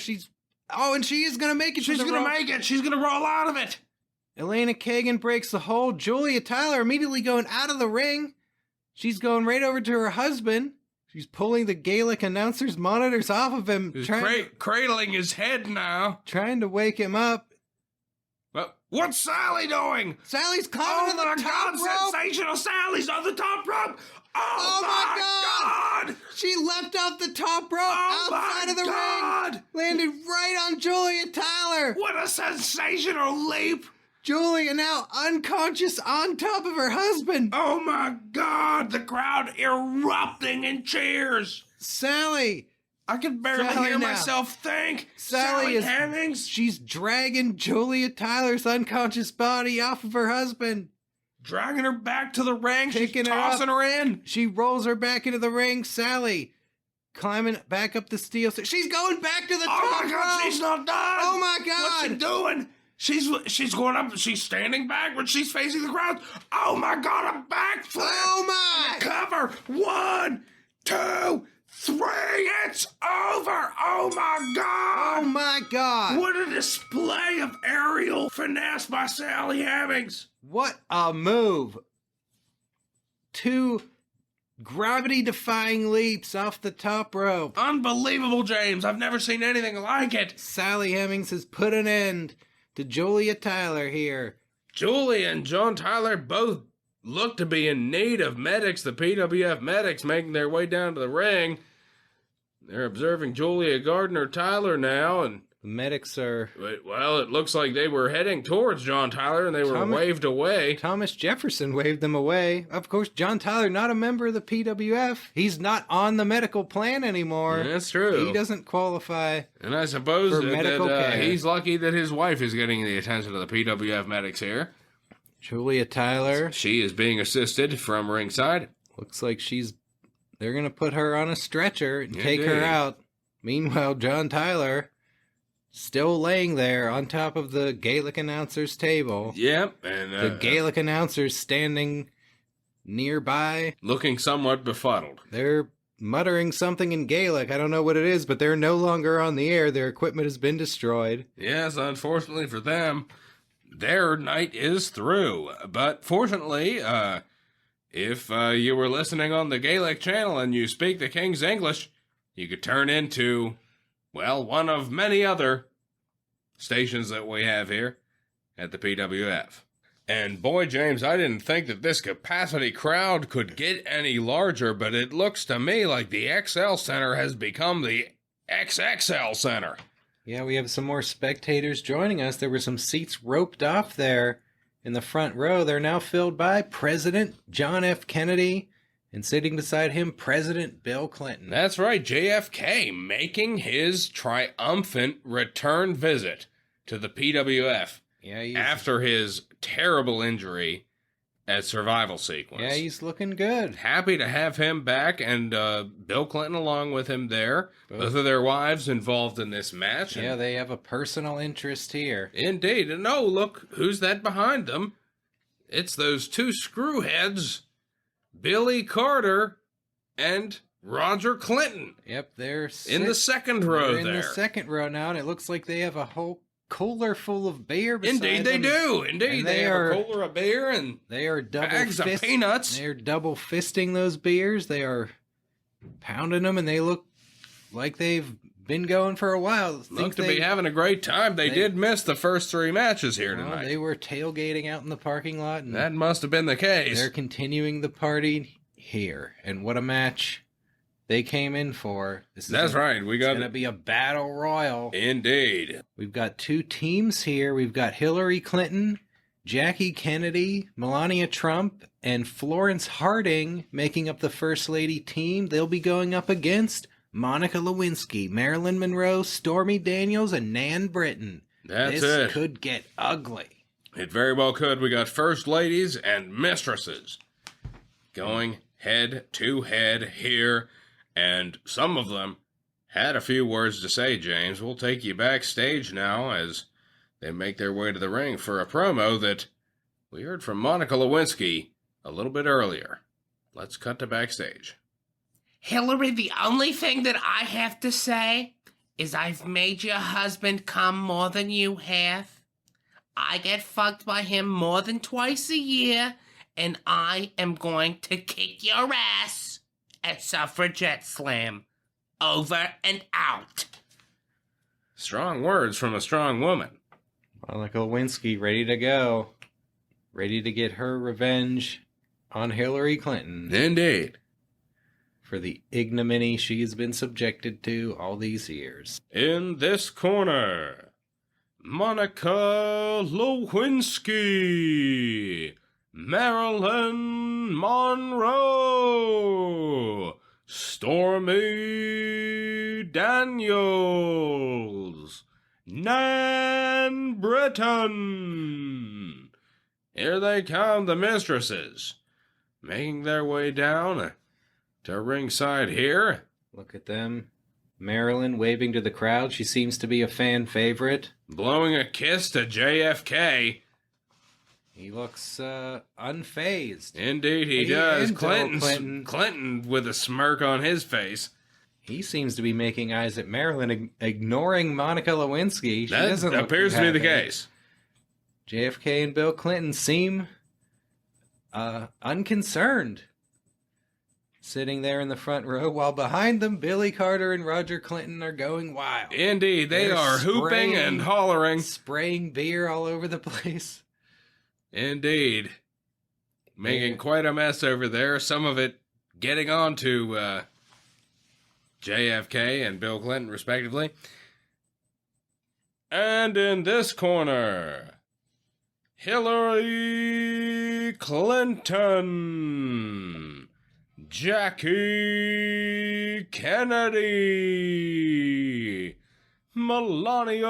And she is going to make it. She's going to make it. She's going to roll out of it. Elena Kagan breaks the hold. Julia Tyler immediately going out of the ring. She's going right over to her husband. She's pulling the Gaelic announcer's monitors off of him. He's cradling his head now. Trying to wake him up. Well, what's Sally doing? Sally's climbing to the top rope. Sensational Sally's on the top rope. Oh my God! She leapt off the top rope outside of the ring. Landed right on Julia Tyler. What a sensational leap. Julia now unconscious on top of her husband. Oh my God, the crowd erupting in cheers. Sally. I can barely hear myself think. Sally is Hemings. She's dragging Julia Tyler's unconscious body off of her husband. Dragging her back to the ring. Picking She's her tossing her in. She rolls her back into the ring. Sally climbing back up the steel. She's going back to the top Oh my God, rope. she's not done. Oh my God. What's she doing? She's going up. She's standing backwards. She's facing the crowd. Oh my God, a backflip. Oh my. Cover. 1, 2, 3. It's over. Oh my God. Oh my God. What a display of aerial finesse by Sally Hemings. What a move. 2 gravity-defying leaps off the top rope. Unbelievable, James. I've never seen anything like it. Sally Hemings has put an end to Julia Tyler here. Julia and John Tyler both look to be in need of medics. The PWF medics making their way down to the ring. They're observing Julia Gardiner Tyler now, and the medics are... well, it looks like they were heading towards John Tyler, and they were waved away. Thomas Jefferson waved them away. Of course, John Tyler, not a member of the PWF. He's not on the medical plan anymore. That's true. He doesn't qualify. And I suppose for medical care. He's lucky that his wife is getting the attention of the PWF medics here. Julia Tyler. She is being assisted from ringside. Looks like they're going to put her on a stretcher and take her out. Meanwhile, John Tyler still laying there on top of the Gaelic announcer's table. Yep. And the Gaelic announcer's standing nearby. looking somewhat befuddled. They're muttering something in Gaelic. I don't know what it is, but they're no longer on the air. Their equipment has been destroyed. Yes, unfortunately for them, their night is through. But fortunately, if you were listening on the Gaelic channel and you speak the King's English, you could turn into, well, one of many other stations that we have here at the PWF. And boy, James, I didn't think that this capacity crowd could get any larger, but it looks to me like the XL Center has become the XXL Center. Yeah, we have some more spectators joining us. There were some seats roped off there in the front row. They're now filled by President John F. Kennedy, and sitting beside him, President Bill Clinton. That's right, JFK making his triumphant return visit to the PWF. Yeah, After his terrible injury at Survival Sequence. Yeah, he's looking good. Happy to have him back, and Bill Clinton along with him there. Both of their wives involved in this match. Yeah, they have a personal interest here. Indeed. And oh, look, who's that behind them? It's those two screwheads, Billy Carter and Roger Clinton. Yep, they're in the second row in there. the second row now, and it looks like they have a whole cooler full of beer beside Indeed, they them. do. Indeed, they have a cooler of beer and they are bags of peanuts. They're double fisting those beers. They are pounding them, and they look like they've been going for a while. Look to be having a great time. They did miss the first three matches here tonight. They were tailgating out in the parking lot. And that must have been the case. They're continuing the party here. And what a match they came in for. That's right. It's going to be a battle royal. Indeed. We've got two teams here. We've got Hillary Clinton, Jackie Kennedy, Melania Trump, and Florence Harding making up the First Lady team. They'll be going up against Monica Lewinsky, Marilyn Monroe, Stormy Daniels, and Nan Britton. This could get ugly. It very well could. We got First Ladies and Mistresses going head to head here. And some of them had a few words to say, James. We'll take you backstage now as they make their way to the ring for a promo that we heard from Monica Lewinsky a little bit earlier. Let's cut to backstage. Hillary, the only thing that I have to say is I've made your husband come more than you have. I get fucked by him more than twice a year, and I am going to kick your ass at SuffragetteSlam. Over and out. Strong words from a strong woman. Monica Lewinsky ready to go. Ready to get her revenge on Hillary Clinton. Indeed. For the ignominy she has been subjected to all these years. In this corner, Monica Lewinsky, Marilyn Monroe, Stormy Daniels, Nan Britton. Here they come, the Mistresses, making their way down to ringside here. Look at them. Marilyn waving to the crowd. She seems to be a fan favorite. Blowing a kiss to JFK. He looks unfazed. Indeed he does. Clinton with a smirk on his face. He seems to be making eyes at Marilyn, ignoring Monica Lewinsky. That appears to be the case. JFK and Bill Clinton seem unconcerned, sitting there in the front row, while behind them, Billy Carter and Roger Clinton are going wild. Indeed, they are hooping and hollering. Spraying beer all over the place. Indeed. Making quite a mess over there. Some of it getting on to JFK and Bill Clinton, respectively. And in this corner, Hillary Clinton, Jackie Kennedy, Melania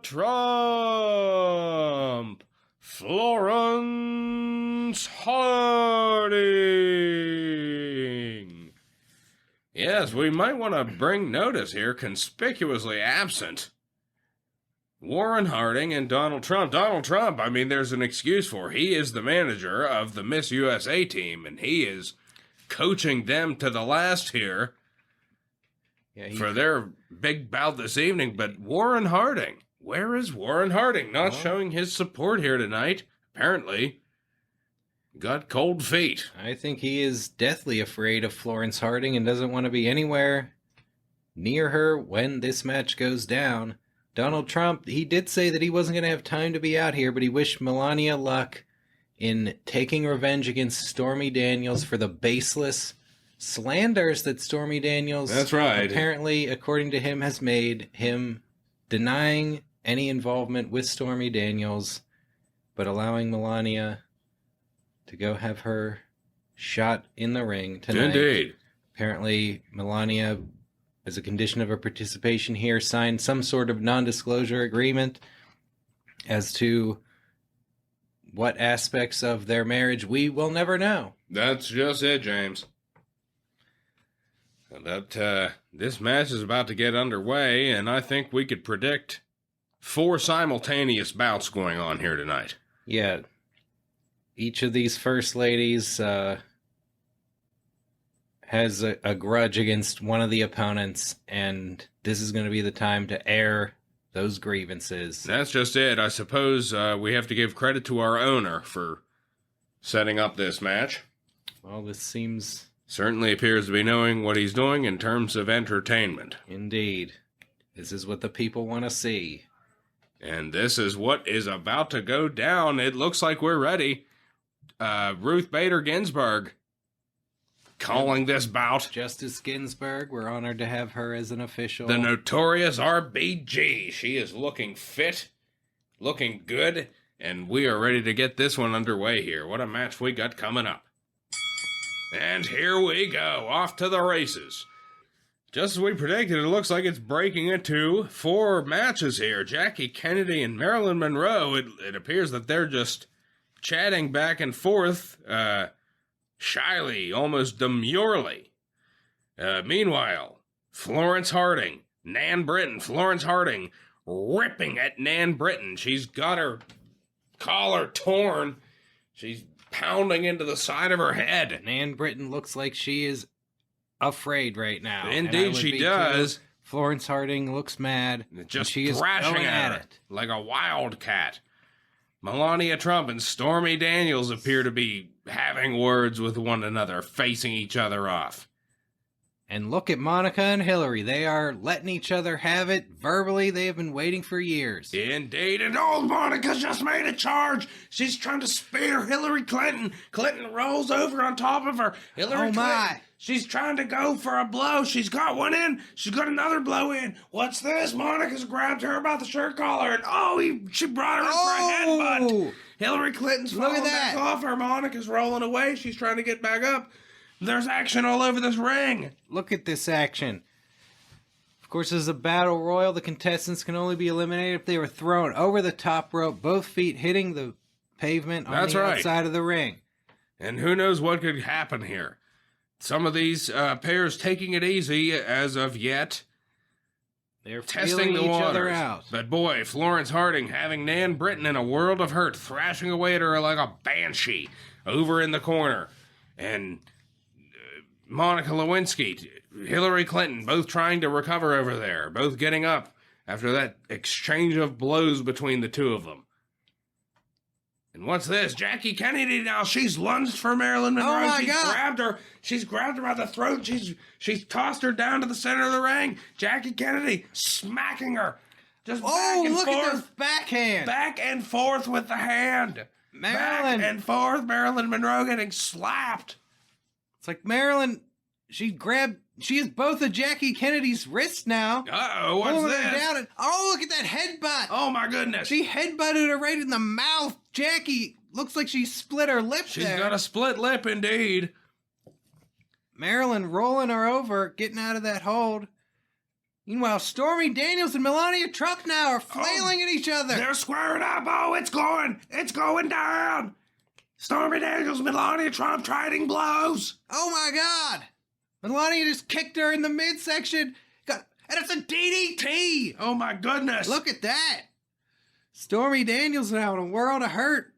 Trump, Florence Harding. Yes, we might want to bring notice here, conspicuously absent Warren Harding and Donald Trump. Donald Trump, I mean, there's an excuse for. He is the manager of the Miss USA team, and he is coaching them to the last here for their big bout this evening. But Warren Harding, where is Warren Harding? Not showing his support here tonight. Apparently, got cold feet. I think he is deathly afraid of Florence Harding and doesn't want to be anywhere near her when this match goes down. Donald Trump, he did say that he wasn't going to have time to be out here, but he wished Melania luck in taking revenge against Stormy Daniels for the baseless slanders that Stormy Daniels, that's right, apparently, according to him, has made, him denying any involvement with Stormy Daniels, but allowing Melania to go have her shot in the ring tonight. Indeed. Apparently, Melania, as a condition of her participation here, signed some sort of non-disclosure agreement as to what aspects of their marriage we will never know. That's just it, James. This match is about to get underway, and I think we could predict 4 simultaneous bouts going on here tonight. Yeah. Each of these first ladies has a grudge against one of the opponents, and this is going to be the time to air those grievances. That's just it. I suppose we have to give credit to our owner for setting up this match. Well, this seems... Certainly appears to be knowing what he's doing in terms of entertainment. Indeed. This is what the people want to see. And this is what is about to go down. It looks like we're ready. Ruth Bader Ginsburg calling this bout. Justice Ginsburg, we're honored to have her as an official. The notorious RBG. She is looking fit, looking good, and we are ready to get this one underway here. What a match we got coming up. And here we go, off to the races. Just as we predicted, it looks like it's breaking into 4 matches here. Jackie Kennedy and Marilyn Monroe, it appears that they're just chatting back and forth, shyly, almost demurely. Meanwhile, Florence Harding, Nan Britton, Florence Harding, ripping at Nan Britton. She's got her collar torn. She's pounding into the side of her head. Nan Britton looks like she is afraid right now. Indeed, she does. Too. Florence Harding looks mad. Just she is thrashing at it like a wildcat. Melania Trump and Stormy Daniels appear to be having words with one another, facing each other off. And look at Monica and Hillary. They are letting each other have it verbally. They have been waiting for years. Indeed, and old Monica's just made a charge. She's trying to spear Hillary Clinton. Clinton rolls over on top of her. Hillary Clinton, she's trying to go for a blow. She's got one in. She's got another blow in. What's this? Monica's grabbed her about the shirt collar, and she brought her in for a headbutt. Hillary Clinton's falling back off her. Monica's rolling away. She's trying to get back up. There's action all over this ring. Look at this action. Of course, this is a battle royal. The contestants can only be eliminated if they were thrown over the top rope, both feet hitting the pavement on the outside of the ring. And who knows what could happen here. Some of these pairs taking it easy as of yet. They're testing the each waters. other out. But boy, Florence Harding having Nan Britton in a world of hurt, thrashing away at her like a banshee over in the corner. And Monica Lewinsky, Hillary Clinton, both trying to recover over there, both getting up after that exchange of blows between the two of them. And what's this? Jackie Kennedy now, she's lunged for Marilyn Monroe. Oh my God. She's grabbed her by the throat. She's tossed her down to the center of the ring. Jackie Kennedy smacking her. Just back and look forth. at those backhands. Back and forth with the hand. Marilyn. Back and forth, Marilyn Monroe getting slapped. It's like Marilyn, she is both of Jackie Kennedy's wrists now. Uh-oh, what's this? Down and, look at that headbutt. Oh, my goodness. She headbutted her right in the mouth. Jackie looks like she split her lip She's there. got a split lip, indeed. Marilyn rolling her over, getting out of that hold. Meanwhile, Stormy Daniels and Melania Trump now are flailing at each other. They're squaring up. Oh, it's going down. Stormy Daniels, Melania Trump trading blows. Oh, my God. Melania just kicked her in the midsection. And it's a DDT. Oh, my goodness. Look at that. Stormy Daniels now in a world of hurt.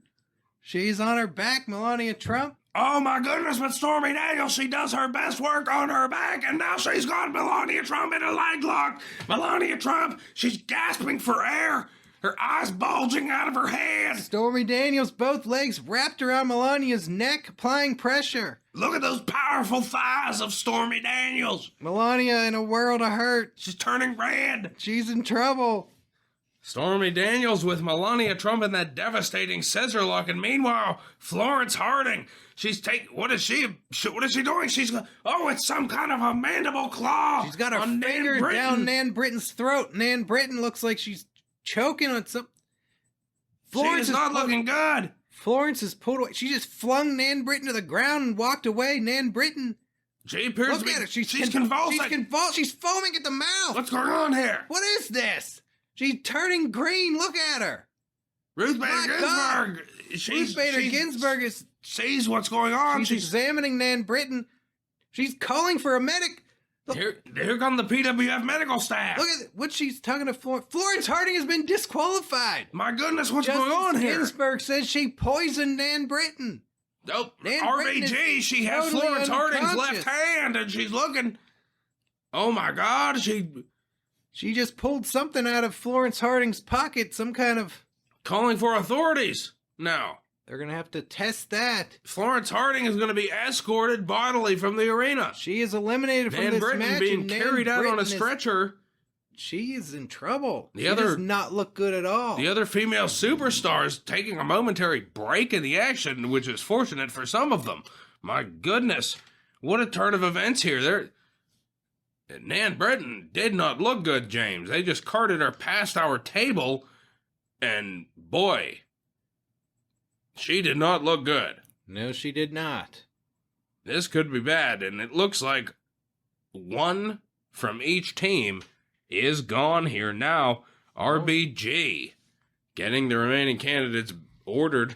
She's on her back, Melania Trump. Oh my goodness, but Stormy Daniels, she does her best work on her back, and now she's got Melania Trump in a leg lock. Melania Trump, she's gasping for air, her eyes bulging out of her head. Stormy Daniels, both legs wrapped around Melania's neck, applying pressure. Look at those powerful thighs of Stormy Daniels. Melania in a world of hurt. She's turning red. She's in trouble. Stormy Daniels with Melania Trump in that devastating scissor lock, and meanwhile, Florence Harding, what is she doing? It's some kind of a mandible claw. She's got her on finger Nan Britton. down Nan Britton's throat. Nan Britton looks like she's choking on some... Florence is not looking good. Florence is pulled away. She just flung Nan Britton to the ground and walked away. Nan Britton... She appears to Look be... at her. She's convulsing. She's foaming at the mouth. What's going on here? What is this? She's turning green. Look at her. Ruth My Bader God. Ginsburg. Ruth Bader Ginsburg sees what's going on. She's examining Nan Britton. She's calling for a medic. Look, here come the PWF medical staff. look at what she's talking to Florence. Florence Harding has been disqualified. My goodness, what's Justice going on here? Ginsburg says she poisoned Nan Britton. Nope. Nan Britton RBG, is she has totally Florence Harding's unconscious. left hand, and she's looking. Oh my God, She just pulled something out of Florence Harding's pocket, some kind of... calling for authorities now. They're going to have to test that. Florence Harding is going to be escorted bodily from the arena. She is eliminated from Nan this Britton match. being and Nan carried out on a Britton stretcher. She is in trouble. The She other- does not look good at all. The other female superstars taking a momentary break in the action, which is fortunate for some of them. My goodness, what a turn of events here. Nan Britton did not look good, James. They just carted her past our table, and boy, she did not look good. No, she did not. This could be bad, and it looks like one from each team is gone here now. RBG getting the remaining candidates ordered,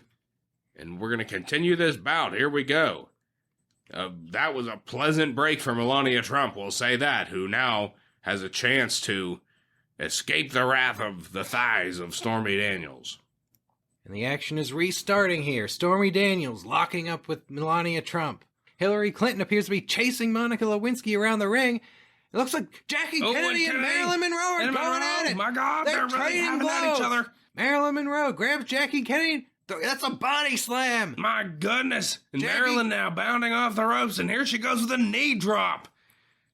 and we're going to continue this bout. Here we go. That was a pleasant break for Melania Trump, we'll say that, who now has a chance to escape the wrath of the thighs of Stormy Daniels. And the action is restarting here. Stormy Daniels locking up with Melania Trump. Hillary Clinton appears to be chasing Monica Lewinsky around the ring. It looks like Jackie Kennedy and Marilyn Monroe are and going Monroe, at it. My God, they're really trading having at each other. Marilyn Monroe grabs Jackie Kennedy. That's a body slam. My goodness. And Jackie- Marilyn now bounding off the ropes, and here she goes with a knee drop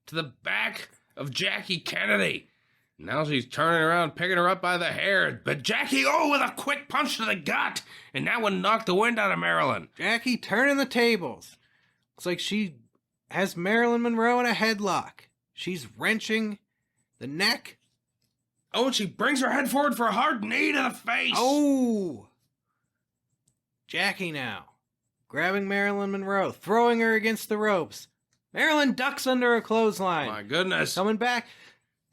to the back of Jackie Kennedy. Now she's turning around, picking her up by the hair. But Jackie, with a quick punch to the gut. And that one knocked the wind out of Marilyn. Jackie turning the tables. Looks like she has Marilyn Monroe in a headlock. She's wrenching the neck. Oh, and she brings her head forward for a hard knee to the face. Oh! Jackie now, grabbing Marilyn Monroe, throwing her against the ropes. Marilyn ducks under a clothesline. My goodness. Coming back,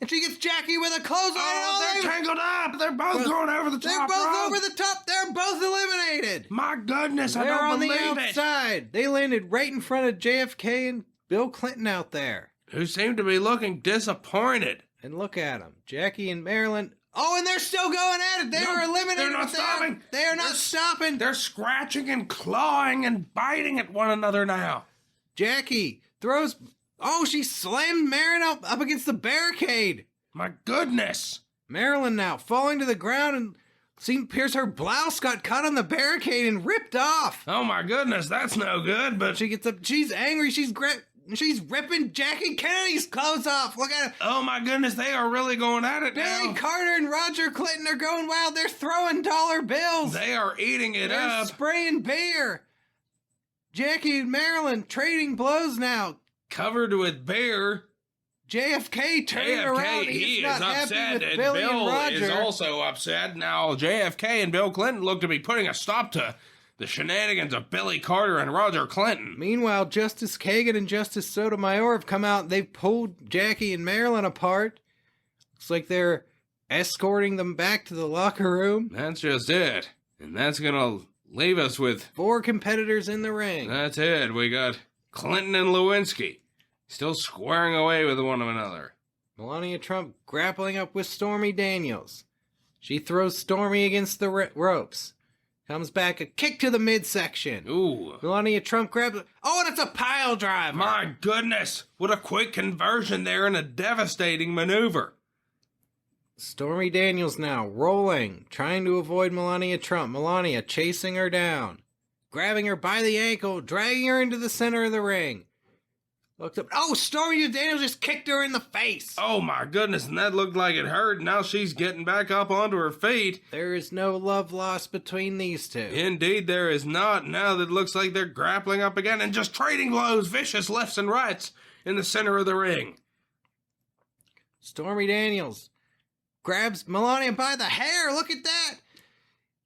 and she gets Jackie with a clothesline. Oh, they're tangled up. They're both going over the They're top both rope. over the top. They're both eliminated. My goodness, I They're don't on the believe it. outside. They landed right in front of JFK and Bill Clinton out there. Who seem to be looking disappointed. And look at them, Jackie and Marilyn. Oh, and they're still going at it. They No, are eliminated. they're not stopping. They are not stopping. They're scratching and clawing and biting at one another now. Jackie throws. Oh, she slammed Marilyn up against the barricade. My goodness. Marilyn now falling to the ground and appears her blouse got caught on the barricade and ripped off. Oh my goodness, that's no good, but She gets up. She's angry. She's ripping Jackie Kennedy's clothes off. Look at her. oh my goodness, they are really going at it Billy now. Carter and Roger Clinton are going wild. They're throwing dollar bills. They are eating it They're up. spraying beer. Jackie and Marilyn trading blows now. Covered with beer. JFK turning around. JFK, he is not happy upset, with and Billy Bill and is Roger. also upset. Now, JFK and Bill Clinton look to be putting a stop to the shenanigans of Billy Carter and Roger Clinton. Meanwhile, Justice Kagan and Justice Sotomayor have come out. They've pulled Jackie and Marilyn apart. Looks like they're escorting them back to the locker room. That's just it. And that's going to leave us with, 4 competitors in the ring. that's it. We got Clinton and Lewinsky still squaring away with one another. Melania Trump grappling up with Stormy Daniels. She throws Stormy against the ropes. Comes back, a kick to the midsection. Ooh. Melania Trump grabs it. Oh, and it's a pile driver. My goodness. What a quick conversion there and a devastating maneuver. Stormy Daniels now rolling, trying to avoid Melania Trump. Melania chasing her down, grabbing her by the ankle, dragging her into the center of the ring. Looks up. Oh, Stormy Daniels just kicked her in the face. Oh my goodness, and that looked like it hurt. Now she's getting back up onto her feet. There is no love lost between these two. Indeed there is not. Now that it looks like they're grappling up again and just trading blows, vicious lefts and rights in the center of the ring. Stormy Daniels grabs Melania by the hair. Look at that.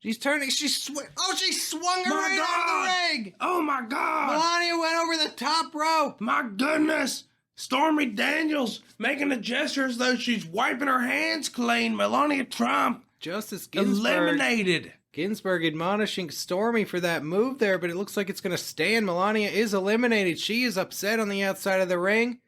She's turning. She swung her right out of the ring. Oh my God. Melania went over the top rope. My goodness. Stormy Daniels making a gesture as though she's wiping her hands clean. Melania Trump Justice Ginsburg. eliminated. Ginsburg admonishing Stormy for that move there, but it looks like it's going to stand. Melania is eliminated. She is upset on the outside of the ring.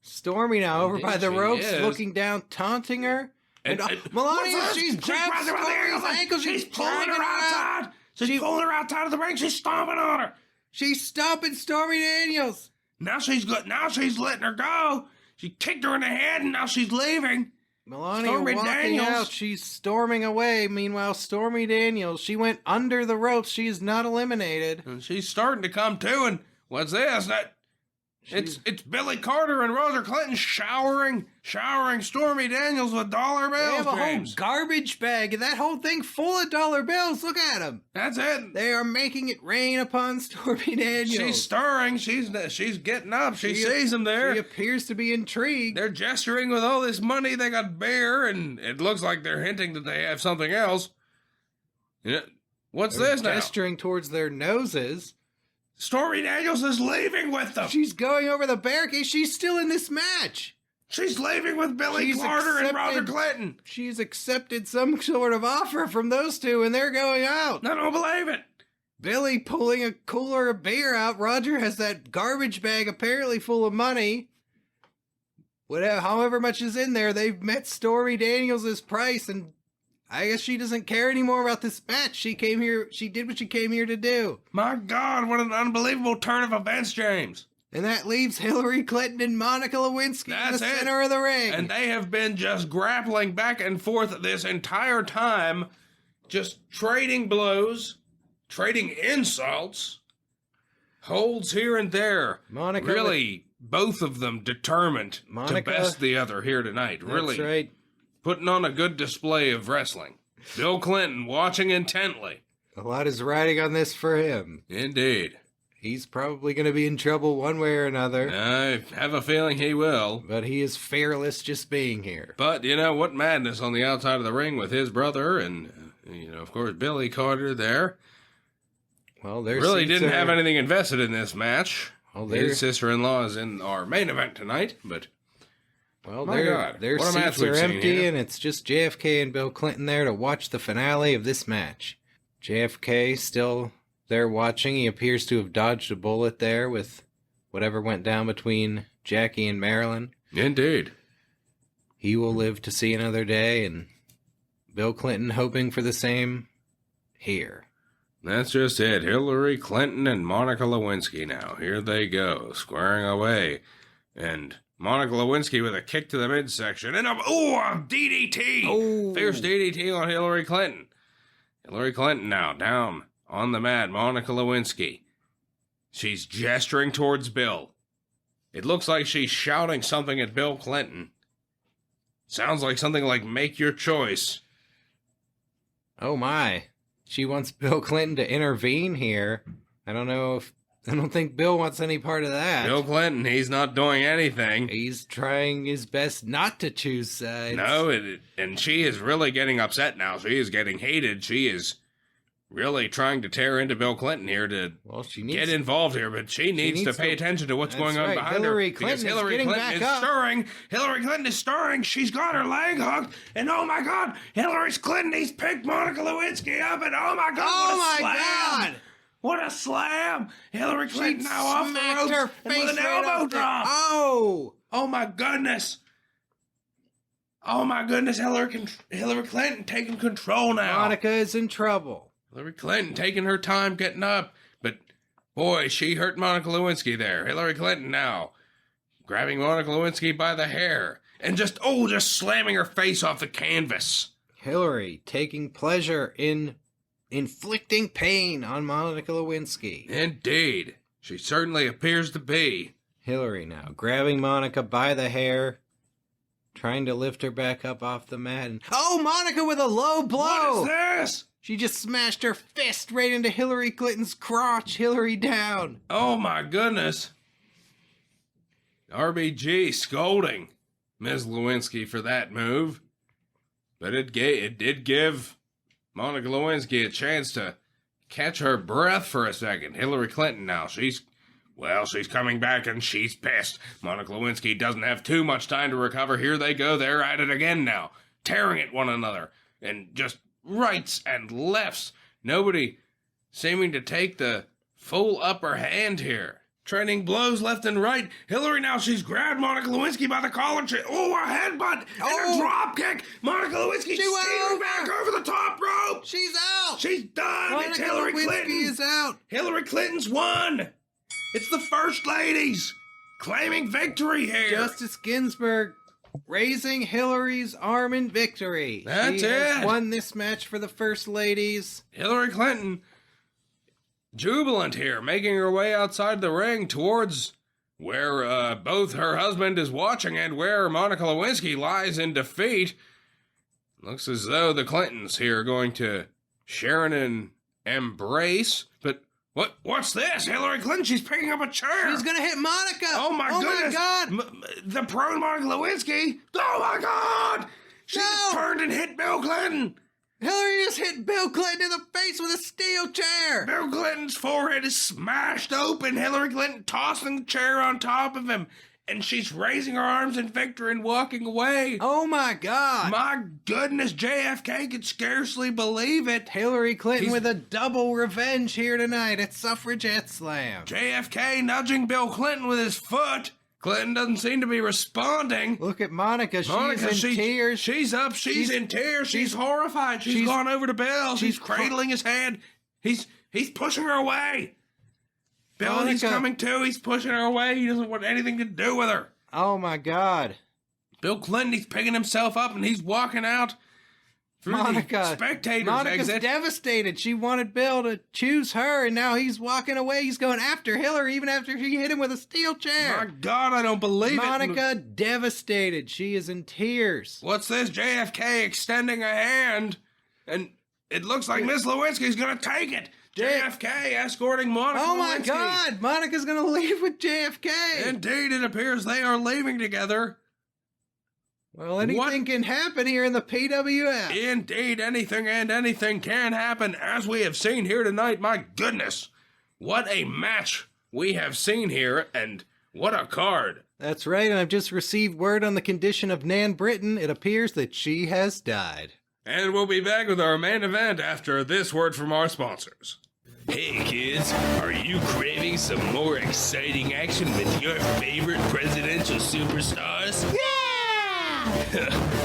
Stormy now over by the ropes, looking down, taunting her. And Melania, she's grabbed Stormy's ankle. She's pulling her outside. She's pulling her outside of the ring. She's stomping on her. She's stomping Stormy Daniels. Now she's letting her go. She kicked her in the head, and now she's leaving. Melania Stormy walking Daniels. out. She's storming away. Meanwhile, Stormy Daniels, she went under the ropes. She is not eliminated. And she's starting to come to, and what's this? It's Billy Carter and Rosa Clinton showering Stormy Daniels with dollar bills. They have a James. whole garbage bag, and that whole thing full of dollar bills. Look at them. That's it. They are making it rain upon Stormy Daniels. She's stirring. She's getting up. She sees them there. She appears to be intrigued. They're gesturing with all this money. They got beer, and it looks like they're hinting that they have something else. What's this now? Gesturing towards their noses. Stormy Daniels is leaving with them. She's going over the barricade. She's still in this match. She's leaving with Billy Carter and Rosa Clinton. She's accepted some sort of offer from those two, and they're going out. I don't believe it. Billy pulling a cooler of beer out. Roger has that garbage bag apparently full of money. Whatever, however much is in there, they've met Stormy Daniels' price, and I guess she doesn't care anymore about this match. She came here, she did what she came here to do. My God, what an unbelievable turn of events, James. And that leaves Hillary Clinton and Monica Lewinsky in the center of the ring. And they have been just grappling back and forth this entire time, just trading blows, trading insults, holds here and there. Monica, really, both of them determined Monica, to best the other here tonight. Really. That's right. Putting on a good display of wrestling. Bill Clinton watching intently. A lot is riding on this for him. Indeed. He's probably going to be in trouble one way or another. I have a feeling he will. But he is fearless just being here. But, what madness on the outside of the ring with his brother and, of course, Billy Carter there. Well, their really seats didn't have anything invested in this match. Well, his sister-in-law is in our main event tonight, but... Well, My God, their what a match seats are we've seen empty, here. and it's just JFK and Bill Clinton there to watch the finale of this match. JFK still there watching. He appears to have dodged a bullet there with whatever went down between Jackie and Marilyn. Indeed. He will live to see another day, and Bill Clinton hoping for the same here. That's just it. Hillary Clinton and Monica Lewinsky now. Here they go, squaring away. And... Monica Lewinsky with a kick to the midsection and a DDT. Oh. Fierce DDT on Hillary Clinton. Hillary Clinton now down on the mat. Monica Lewinsky. She's gesturing towards Bill. It looks like she's shouting something at Bill Clinton. Sounds like something like "Make your choice." Oh my. She wants Bill Clinton to intervene here. I don't think Bill wants any part of that. Bill Clinton, he's not doing anything. He's trying his best not to choose sides. No, and she is really getting upset now. She is getting hated. She is really trying to tear into Bill Clinton here to get involved here, but she needs to pay attention to what's going on behind Hillary her. Clinton Hillary is getting Clinton back is up. stirring. Hillary Clinton is stirring. She's got her leg hooked, and oh my God, Hillary Clinton, he's picked Monica Lewinsky up, and oh my God, Oh what a my slam. God! What a slam! Hillary Clinton now off the Smacked ropes her and face with an right elbow off the- drop. Oh! Oh my goodness! Oh my goodness, Hillary Clinton taking control now. Monica is in trouble. Hillary Clinton taking her time getting up, but boy, she hurt Monica Lewinsky there. Hillary Clinton now grabbing Monica Lewinsky by the hair and just slamming her face off the canvas. Hillary taking pleasure in inflicting pain on Monica Lewinsky. Indeed, she certainly appears to be. Hillary now grabbing Monica by the hair, trying to lift her back up off the mat. And, Monica with a low blow! What is this? She just smashed her fist right into Hillary Clinton's crotch. Hillary down. Oh my goodness. RBG scolding Ms. Lewinsky for that move. But it did give Monica Lewinsky a chance to catch her breath for a second. Hillary Clinton now, she's coming back and she's pissed. Monica Lewinsky doesn't have too much time to recover. Here they go, they're at it again now, tearing at one another, and just rights and lefts. Nobody seeming to take the full upper hand here. Trading blows left and right. Hillary now, she's grabbed Monica Lewinsky by the collar. A headbutt and a drop kick. Monica Lewinsky steaming back over the top rope. She's out. She's done. Monica It's Hillary Lewinsky Clinton. is out. Hillary Clinton's won. It's the First Ladies claiming victory here. Justice Ginsburg raising Hillary's arm in victory. That's she has it. won this match for the First Ladies. Hillary Clinton, jubilant here, making her way outside the ring towards where both her husband is watching and where Monica Lewinsky lies in defeat. Looks as though the Clintons here are going to share an embrace, but what's this? Hillary Clinton, she's picking up a chair. She's gonna hit Monica. Oh my goodness. God. The prone Monica Lewinsky. Oh my God. She just turned and hit Bill Clinton. Hillary just hit Bill Clinton in the face with a steel chair. Bill Clinton's forehead is smashed open. Hillary Clinton tossing the chair on top of him. And she's raising her arms in victory and walking away. Oh my God. My goodness, JFK could scarcely believe it. Hillary Clinton with a double revenge here tonight at Suffragette Slam. JFK nudging Bill Clinton with his foot. Clinton doesn't seem to be responding. Look at Monica. She's in tears. She's up. She's in tears. She's horrified. She's gone over to Bill. She's cradling his head. He's pushing her away. Bill, Monica. he's coming too. He's pushing her away. He doesn't want anything to do with her. Oh my God. Bill Clinton, he's picking himself up and he's walking out through the spectators Monica's exit. devastated. She wanted Bill to choose her, and now he's walking away. He's going after Hillary, even after she hit him with a steel chair. My God, I don't believe it. Monica devastated. She is in tears. What's this? JFK extending a hand, and it looks like Miss Lewinsky's gonna take it. JFK escorting Monica Oh my Lewinsky. God, Monica's gonna leave with JFK. Indeed, it appears they are leaving together. Well, anything can happen here in the PWF. Indeed, anything and anything can happen, as we have seen here tonight. My goodness, what a match we have seen here, and what a card. That's right, and I've just received word on the condition of Nan Britton. It appears that she has died. And we'll be back with our main event after this word from our sponsors. Hey kids, are you craving some more exciting action with your favorite presidential superstars? Yeah!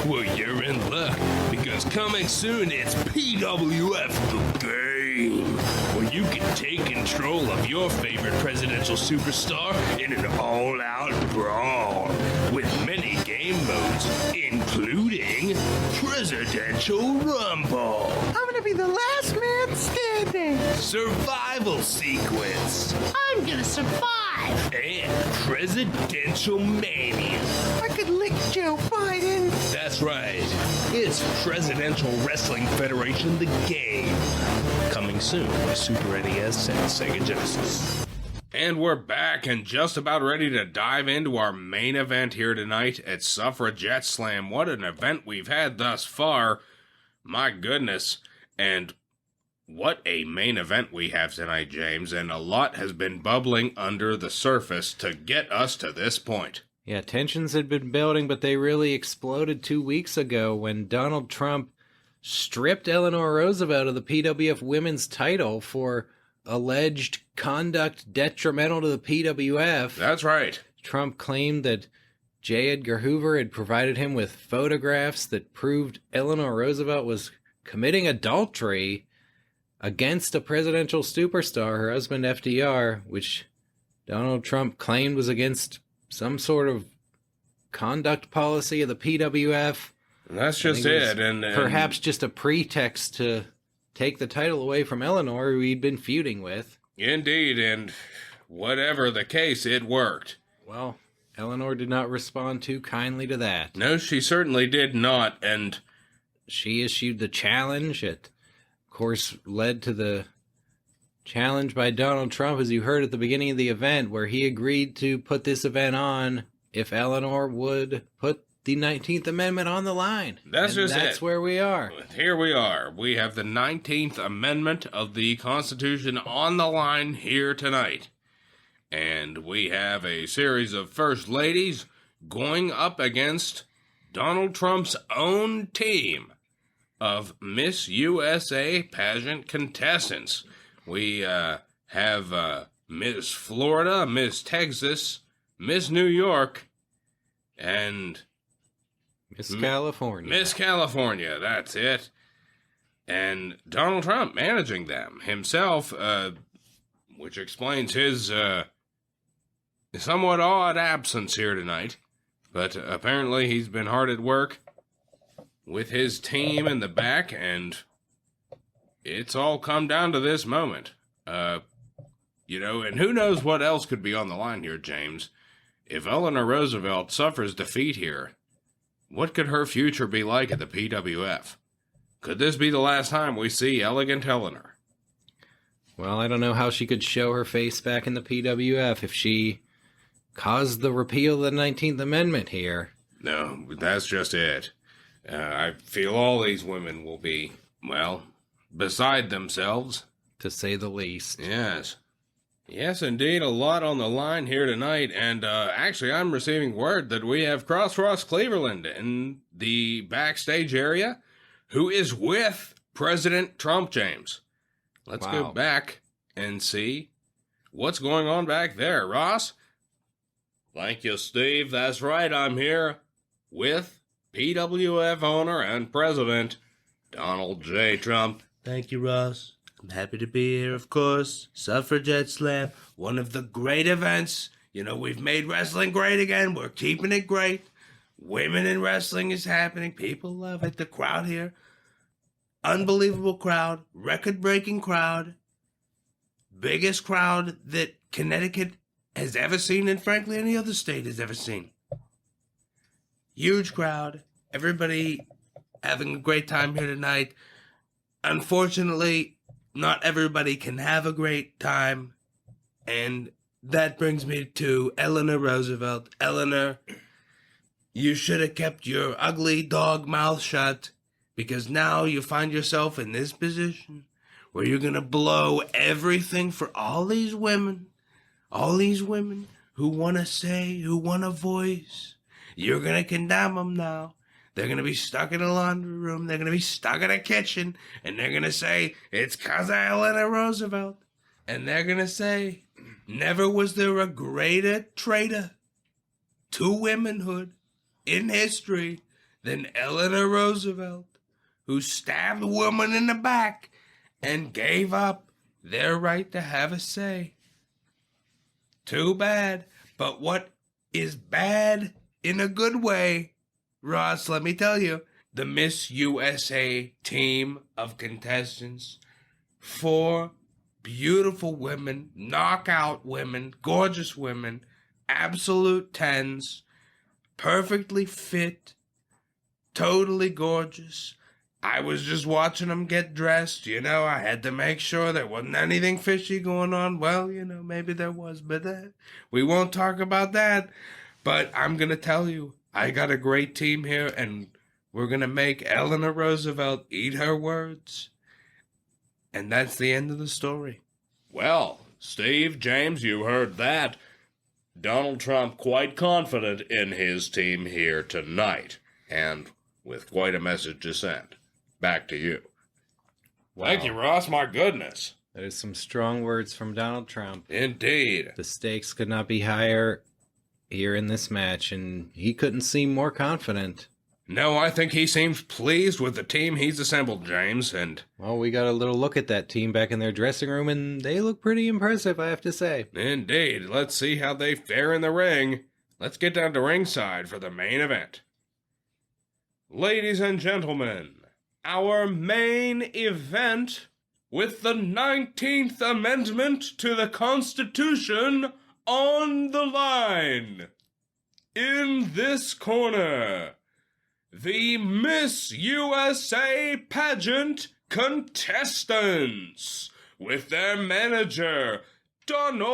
Well, you're in luck, because coming soon it's PWF The Game, where you can take control of your favorite presidential superstar in an all-out brawl, with many game modes, including Presidential Rumble. I'm gonna be the last man standing. Survival Sequence. I'm gonna survive. And Presidential Mania. I could lick Joe Biden. That's right. It's Presidential Wrestling Federation The Game. Coming soon to Super NES and Sega Genesis. And we're back and just about ready to dive into our main event here tonight at Suffragette Slam. What an event we've had thus far. My goodness. And what a main event we have tonight, James. And a lot has been bubbling under the surface to get us to this point. Yeah, tensions had been building, but they really exploded 2 weeks ago when Donald Trump stripped Eleanor Roosevelt of the PWF women's title for alleged conduct detrimental to the PWF. That's right. Trump claimed that J. Edgar Hoover had provided him with photographs that proved Eleanor Roosevelt was committing adultery against a presidential superstar, her husband FDR, which Donald Trump claimed was against some sort of conduct policy of the PWF. That's just it. And perhaps just a pretext to take the title away from Eleanor, who he'd been feuding with. Indeed, and whatever the case, it worked. Well, Eleanor did not respond too kindly to that. No, she certainly did not, and she issued the challenge. It, of course, led to the challenge by Donald Trump, as you heard at the beginning of the event, where he agreed to put this event on if Eleanor would put the 19th Amendment on the line. That's where we are. Here we are. We have the 19th Amendment of the Constitution on the line here tonight. And we have a series of first ladies going up against Donald Trump's own team of Miss USA pageant contestants. We have Miss Florida, Miss Texas, Miss New York, and Miss California. Miss California, that's it. And Donald Trump managing them himself, which explains his somewhat odd absence here tonight. But apparently he's been hard at work with his team in the back, and it's all come down to this moment. And who knows what else could be on the line here, James. If Eleanor Roosevelt suffers defeat here, what could her future be like at the PWF? Could this be the last time we see elegant Eleanor? Well, I don't know how she could show her face back in the PWF if she caused the repeal of the 19th Amendment here. No, that's just it. I feel all these women will be, well, beside themselves. To say the least. Yes. Yes, indeed, a lot on the line here tonight, and actually I'm receiving word that we have Cross Cleveland in the backstage area, who is with President Trump, James. Let's go back and see what's going on back there. Ross? Thank you, Steve. That's right, I'm here with PWF owner and president, Donald J. Trump. Thank you, Ross. I'm happy to be here, of course. SuffragetteSlam, one of the great events. We've made wrestling great again. We're keeping it great. Women in wrestling is happening. People love it. The crowd here, unbelievable crowd, record-breaking crowd, biggest crowd that Connecticut has ever seen, and frankly, any other state has ever seen. Huge crowd. Everybody having a great time here tonight. Unfortunately, not everybody can have a great time, and that brings me to Eleanor Roosevelt. Eleanor, you should have kept your ugly dog mouth shut, because now you find yourself in this position where you're going to blow everything for all these women who want to say, who want a voice. You're going to condemn them now. They're going to be stuck in a laundry room. They're going to be stuck in a kitchen. And they're going to say, it's because of Eleanor Roosevelt. And they're going to say, never was there a greater traitor to womanhood in history than Eleanor Roosevelt, who stabbed a woman in the back and gave up their right to have a say. Too bad. But what is bad in a good way, Ross, let me tell you, the Miss USA team of contestants, 4 beautiful women, knockout women, gorgeous women, absolute 10s, perfectly fit, totally gorgeous. I was just watching them get dressed, I had to make sure there wasn't anything fishy going on. Well, maybe there was, but we won't talk about that. But I'm going to tell you, I got a great team here, and we're going to make Eleanor Roosevelt eat her words. And that's the end of the story. Well, Steve, James, you heard that. Donald Trump quite confident in his team here tonight, and with quite a message to send. Back to you. Wow. Thank you, Ross. My goodness. That is some strong words from Donald Trump. Indeed. The stakes could not be higher here in this match, and he couldn't seem more confident. No, I think he seems pleased with the team he's assembled, James, and... Well, we got a little look at that team back in their dressing room, and they look pretty impressive, I have to say. Indeed. Let's see how they fare in the ring. Let's get down to ringside for the main event. Ladies and gentlemen, our main event with the 19th Amendment to the Constitution on the line. In this corner, the Miss USA Pageant Contestants, with their manager, Donald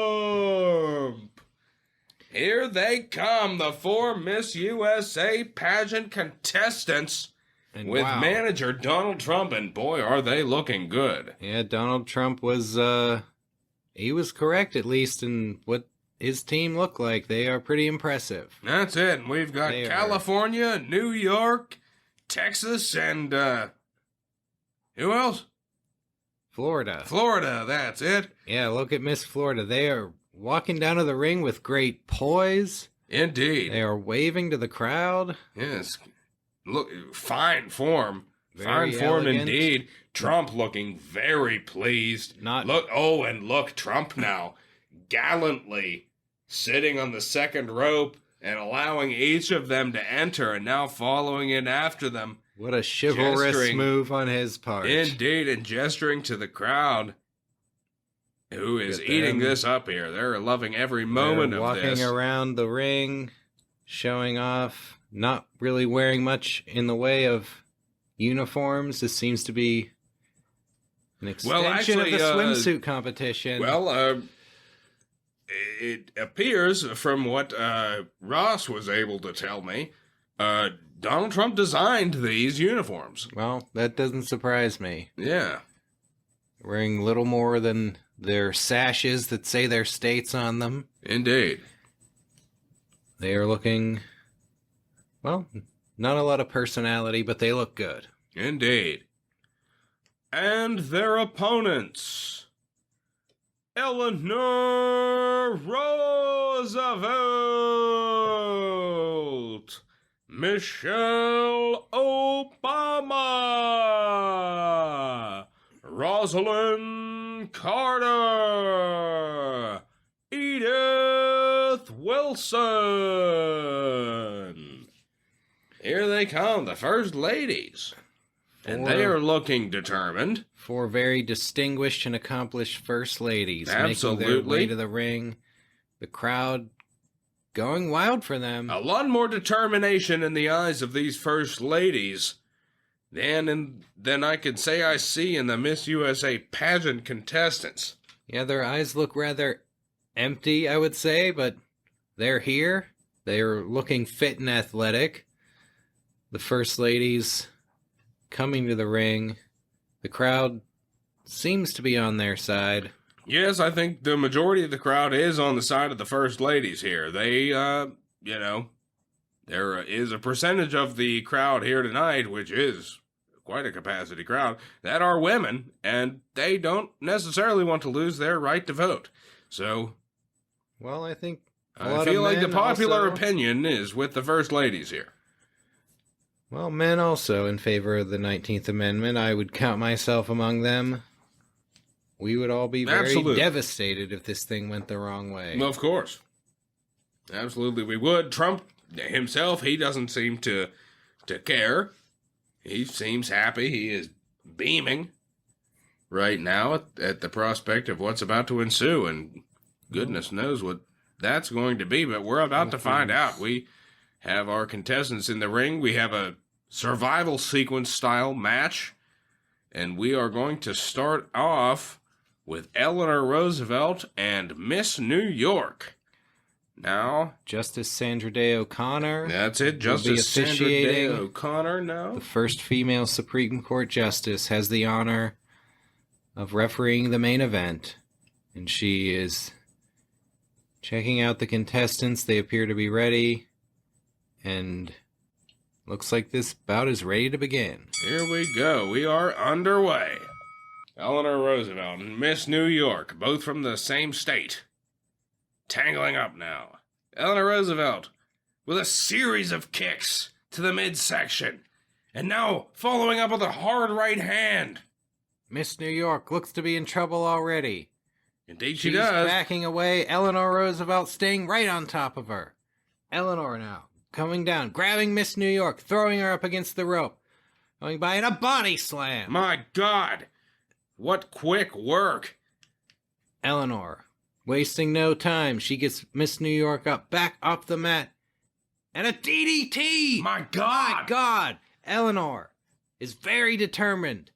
Trump. Here they come, the 4 Miss USA Pageant Contestants, And with wow. manager Donald Trump, and boy, are they looking good. Yeah, Donald Trump was, he was correct, at least, in what his team looked like. They are pretty impressive. That's it. And we've got They are. California, New York, Texas, and, who else? Florida. Florida, that's it. Yeah, look at Miss Florida. They are walking down to the ring with great poise. Indeed. They are waving to the crowd. Yes. Look, fine form. Very Fine form elegant. indeed. Trump looking very pleased. Not- Look, and look, Trump now gallantly sitting on the second rope and allowing each of them to enter, and now following in after them. What a chivalrous Gesturing. move on his part. Indeed, and gesturing to the crowd, who is Look at eating them. this up here. They're loving every They're moment of walking this. around the ring, showing off, not really wearing much in the way of uniforms. This seems to be an extension actually, of the swimsuit competition. Well, it appears from what Ross was able to tell me, Donald Trump designed these uniforms. Well, that doesn't surprise me. Yeah. Wearing little more than their sashes that say their states on them. Indeed. They are looking, well, not a lot of personality, but they look good. Indeed. And their opponents, Eleanor Roosevelt, Michelle Obama, Rosalyn Carter, Edith Wilson. Here they come, the first ladies. And they are looking determined. 4 very distinguished and accomplished first ladies making their Absolutely. way to the ring. The crowd going wild for them. A lot more determination in the eyes of these first ladies than I could say I see in the Miss USA pageant contestants. Yeah, their eyes look rather empty, I would say, but they're here. They're looking fit and athletic. The first ladies coming to the ring. The crowd seems to be on their side. Yes, I think the majority of the crowd is on the side of the first ladies here. They, there is a percentage of the crowd here tonight, which is quite a capacity crowd, that are women, and they don't necessarily want to lose their right to vote. So, Well, I think I feel like the popular also, opinion is with the first ladies here. Well, men also in favor of the 19th Amendment. I would count myself among them. We would all be very Absolutely. devastated if this thing went the wrong way. Of course. Absolutely we would. Trump himself, he doesn't seem to care. He seems happy. He is beaming right now at the prospect of what's about to ensue, and goodness knows what that's going to be, but we're about to find out. We have our contestants in the ring. We have a survival sequence style match, and we are going to start off with Eleanor Roosevelt and Miss New York. Now, Justice Sandra Day O'Connor, that's it. will be Justice Sandra Day officiating. O'Connor now. The first female Supreme Court justice, has the honor of refereeing the main event. And she is checking out the contestants. They appear to be ready. And looks like this bout is ready to begin. Here we go. We are underway. Eleanor Roosevelt and Miss New York, both from the same state. Tangling up now. Eleanor Roosevelt with a series of kicks to the midsection. And now following up with a hard right hand. Miss New York looks to be in trouble already. Indeed she She's does. backing away. Eleanor Roosevelt staying right on top of her. Eleanor now coming down, grabbing Miss New York, throwing her up against the rope. Going by in a body slam. My God. What quick work. Eleanor, wasting no time, she gets Miss New York up, back off the mat. And a DDT! My God. My God! Eleanor is very determined.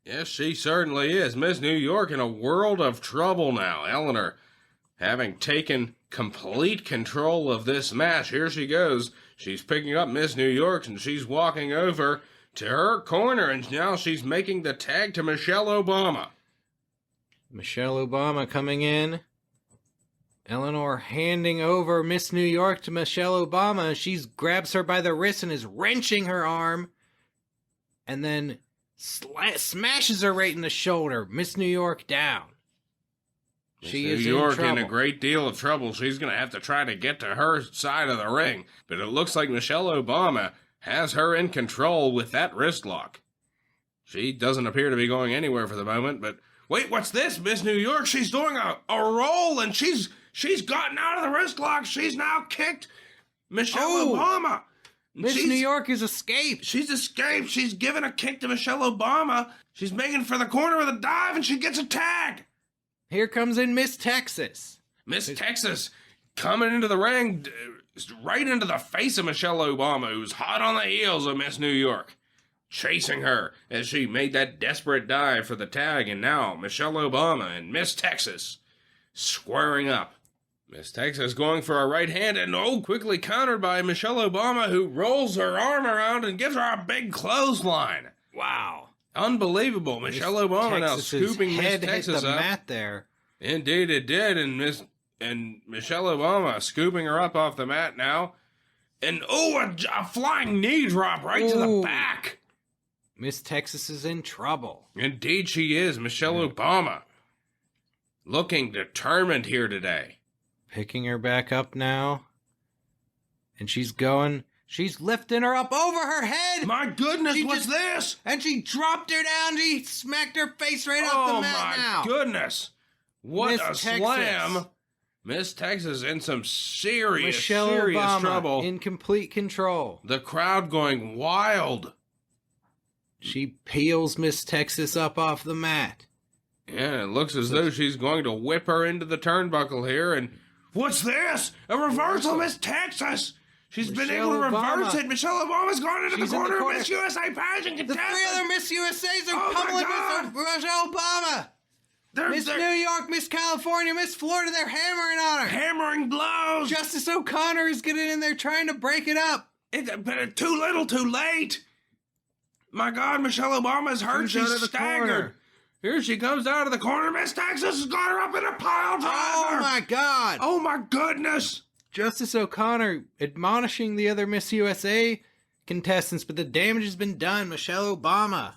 Yes, she certainly is. Miss New York in a world of trouble now. Eleanor, having taken complete control of this match, here she goes. She's picking up Miss New York and she's walking over to her corner, and now she's making the tag to Michelle Obama. Michelle Obama coming in. Eleanor handing over Miss New York to Michelle Obama. She grabs her by the wrist and is wrenching her arm. And then smashes her right in the shoulder. Miss New York down. She is New York in trouble. in a great deal of trouble. She's going to have to try to get to her side of the ring. But it looks like Michelle Obama has her in control with that wrist lock. She doesn't appear to be going anywhere for the moment, but wait, what's this? Miss New York, she's doing a roll, and she's gotten out of the wrist lock. She's now kicked Michelle Obama. Miss New York has escaped. She's escaped. She's given a kick to Michelle Obama. She's making for the corner of the dive, and she gets a tag. Here comes in Miss Texas. Miss Texas coming into the ring, right into the face of Michelle Obama, who's hot on the heels of Miss New York, chasing her as she made that desperate dive for the tag, and now Michelle Obama and Miss Texas squaring up. Miss Texas going for a right hand, and quickly countered by Michelle Obama, who rolls her arm around and gives her a big clothesline. Wow. Unbelievable. Michelle Obama now scooping Miss head Texas hit the up. mat there. Indeed it did, and Michelle Obama scooping her up off the mat now. And a flying knee drop right to the back. Miss Texas is in trouble. Indeed she is. Michelle Obama looking determined here today. Picking her back up now. And she's lifting her up over her head. My goodness, what's this? And she dropped her down. She smacked her face right off the mat now. Oh my goodness. What Miss a Texas. slam. Miss Texas in some serious Obama trouble. in complete control. The crowd going wild. She peels Miss Texas up off the mat. Yeah, it looks as though she's going to whip her into the turnbuckle here. And what's this? A reversal, Miss Texas. She's been able to reverse it. Michelle Obama's gone into the corner of Miss USA Pageant Contestants. The three other Miss USAs are pummeling Michelle Obama. Miss New York, Miss California, Miss Florida, they're hammering on her. Hammering blows. Justice O'Connor is getting in there trying to break it up. But too little, too late. My God, Michelle Obama's hurt. She's staggered. Corner. Here she comes out of the corner. Miss Texas has got her up in a pile driver. Oh, my God. Oh, my goodness. Justice O'Connor admonishing the other Miss USA contestants, but the damage has been done. Michelle Obama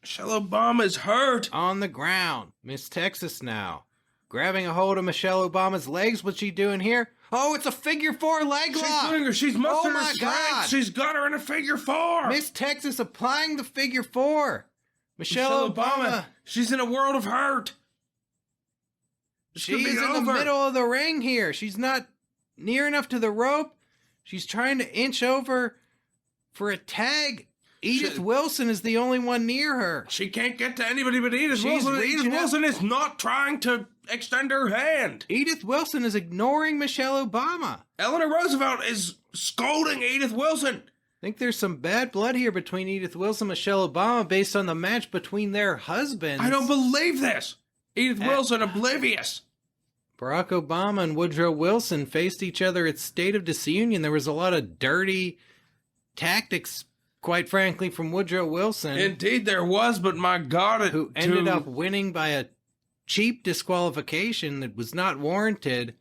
Michelle Obama's hurt. on the ground. Miss Texas now grabbing a hold of Michelle Obama's legs. What's she doing here? Oh, it's a figure four leg lock. She's mustered Oh, her my strength. God. She's got her in a figure four. Miss Texas applying the figure four. Michelle Obama. She's in a world of hurt. She is in the middle of the ring here. She's not near enough to the rope. She's trying to inch over for a tag. Edith Wilson is the only one near her. She can't get to anybody but Edith She's Wilson. reaching Edith out. Wilson is not trying to extend her hand. Edith Wilson is ignoring Michelle Obama. Eleanor Roosevelt is scolding Edith Wilson. I think there's some bad blood here between Edith Wilson and Michelle Obama based on the match between their husbands. I don't believe this. Edith Wilson oblivious. Barack Obama and Woodrow Wilson faced each other at State of Disunion. There was a lot of dirty tactics, quite frankly, from Woodrow Wilson. Indeed there was, but my God, who ended up winning by a cheap disqualification that was not warranted.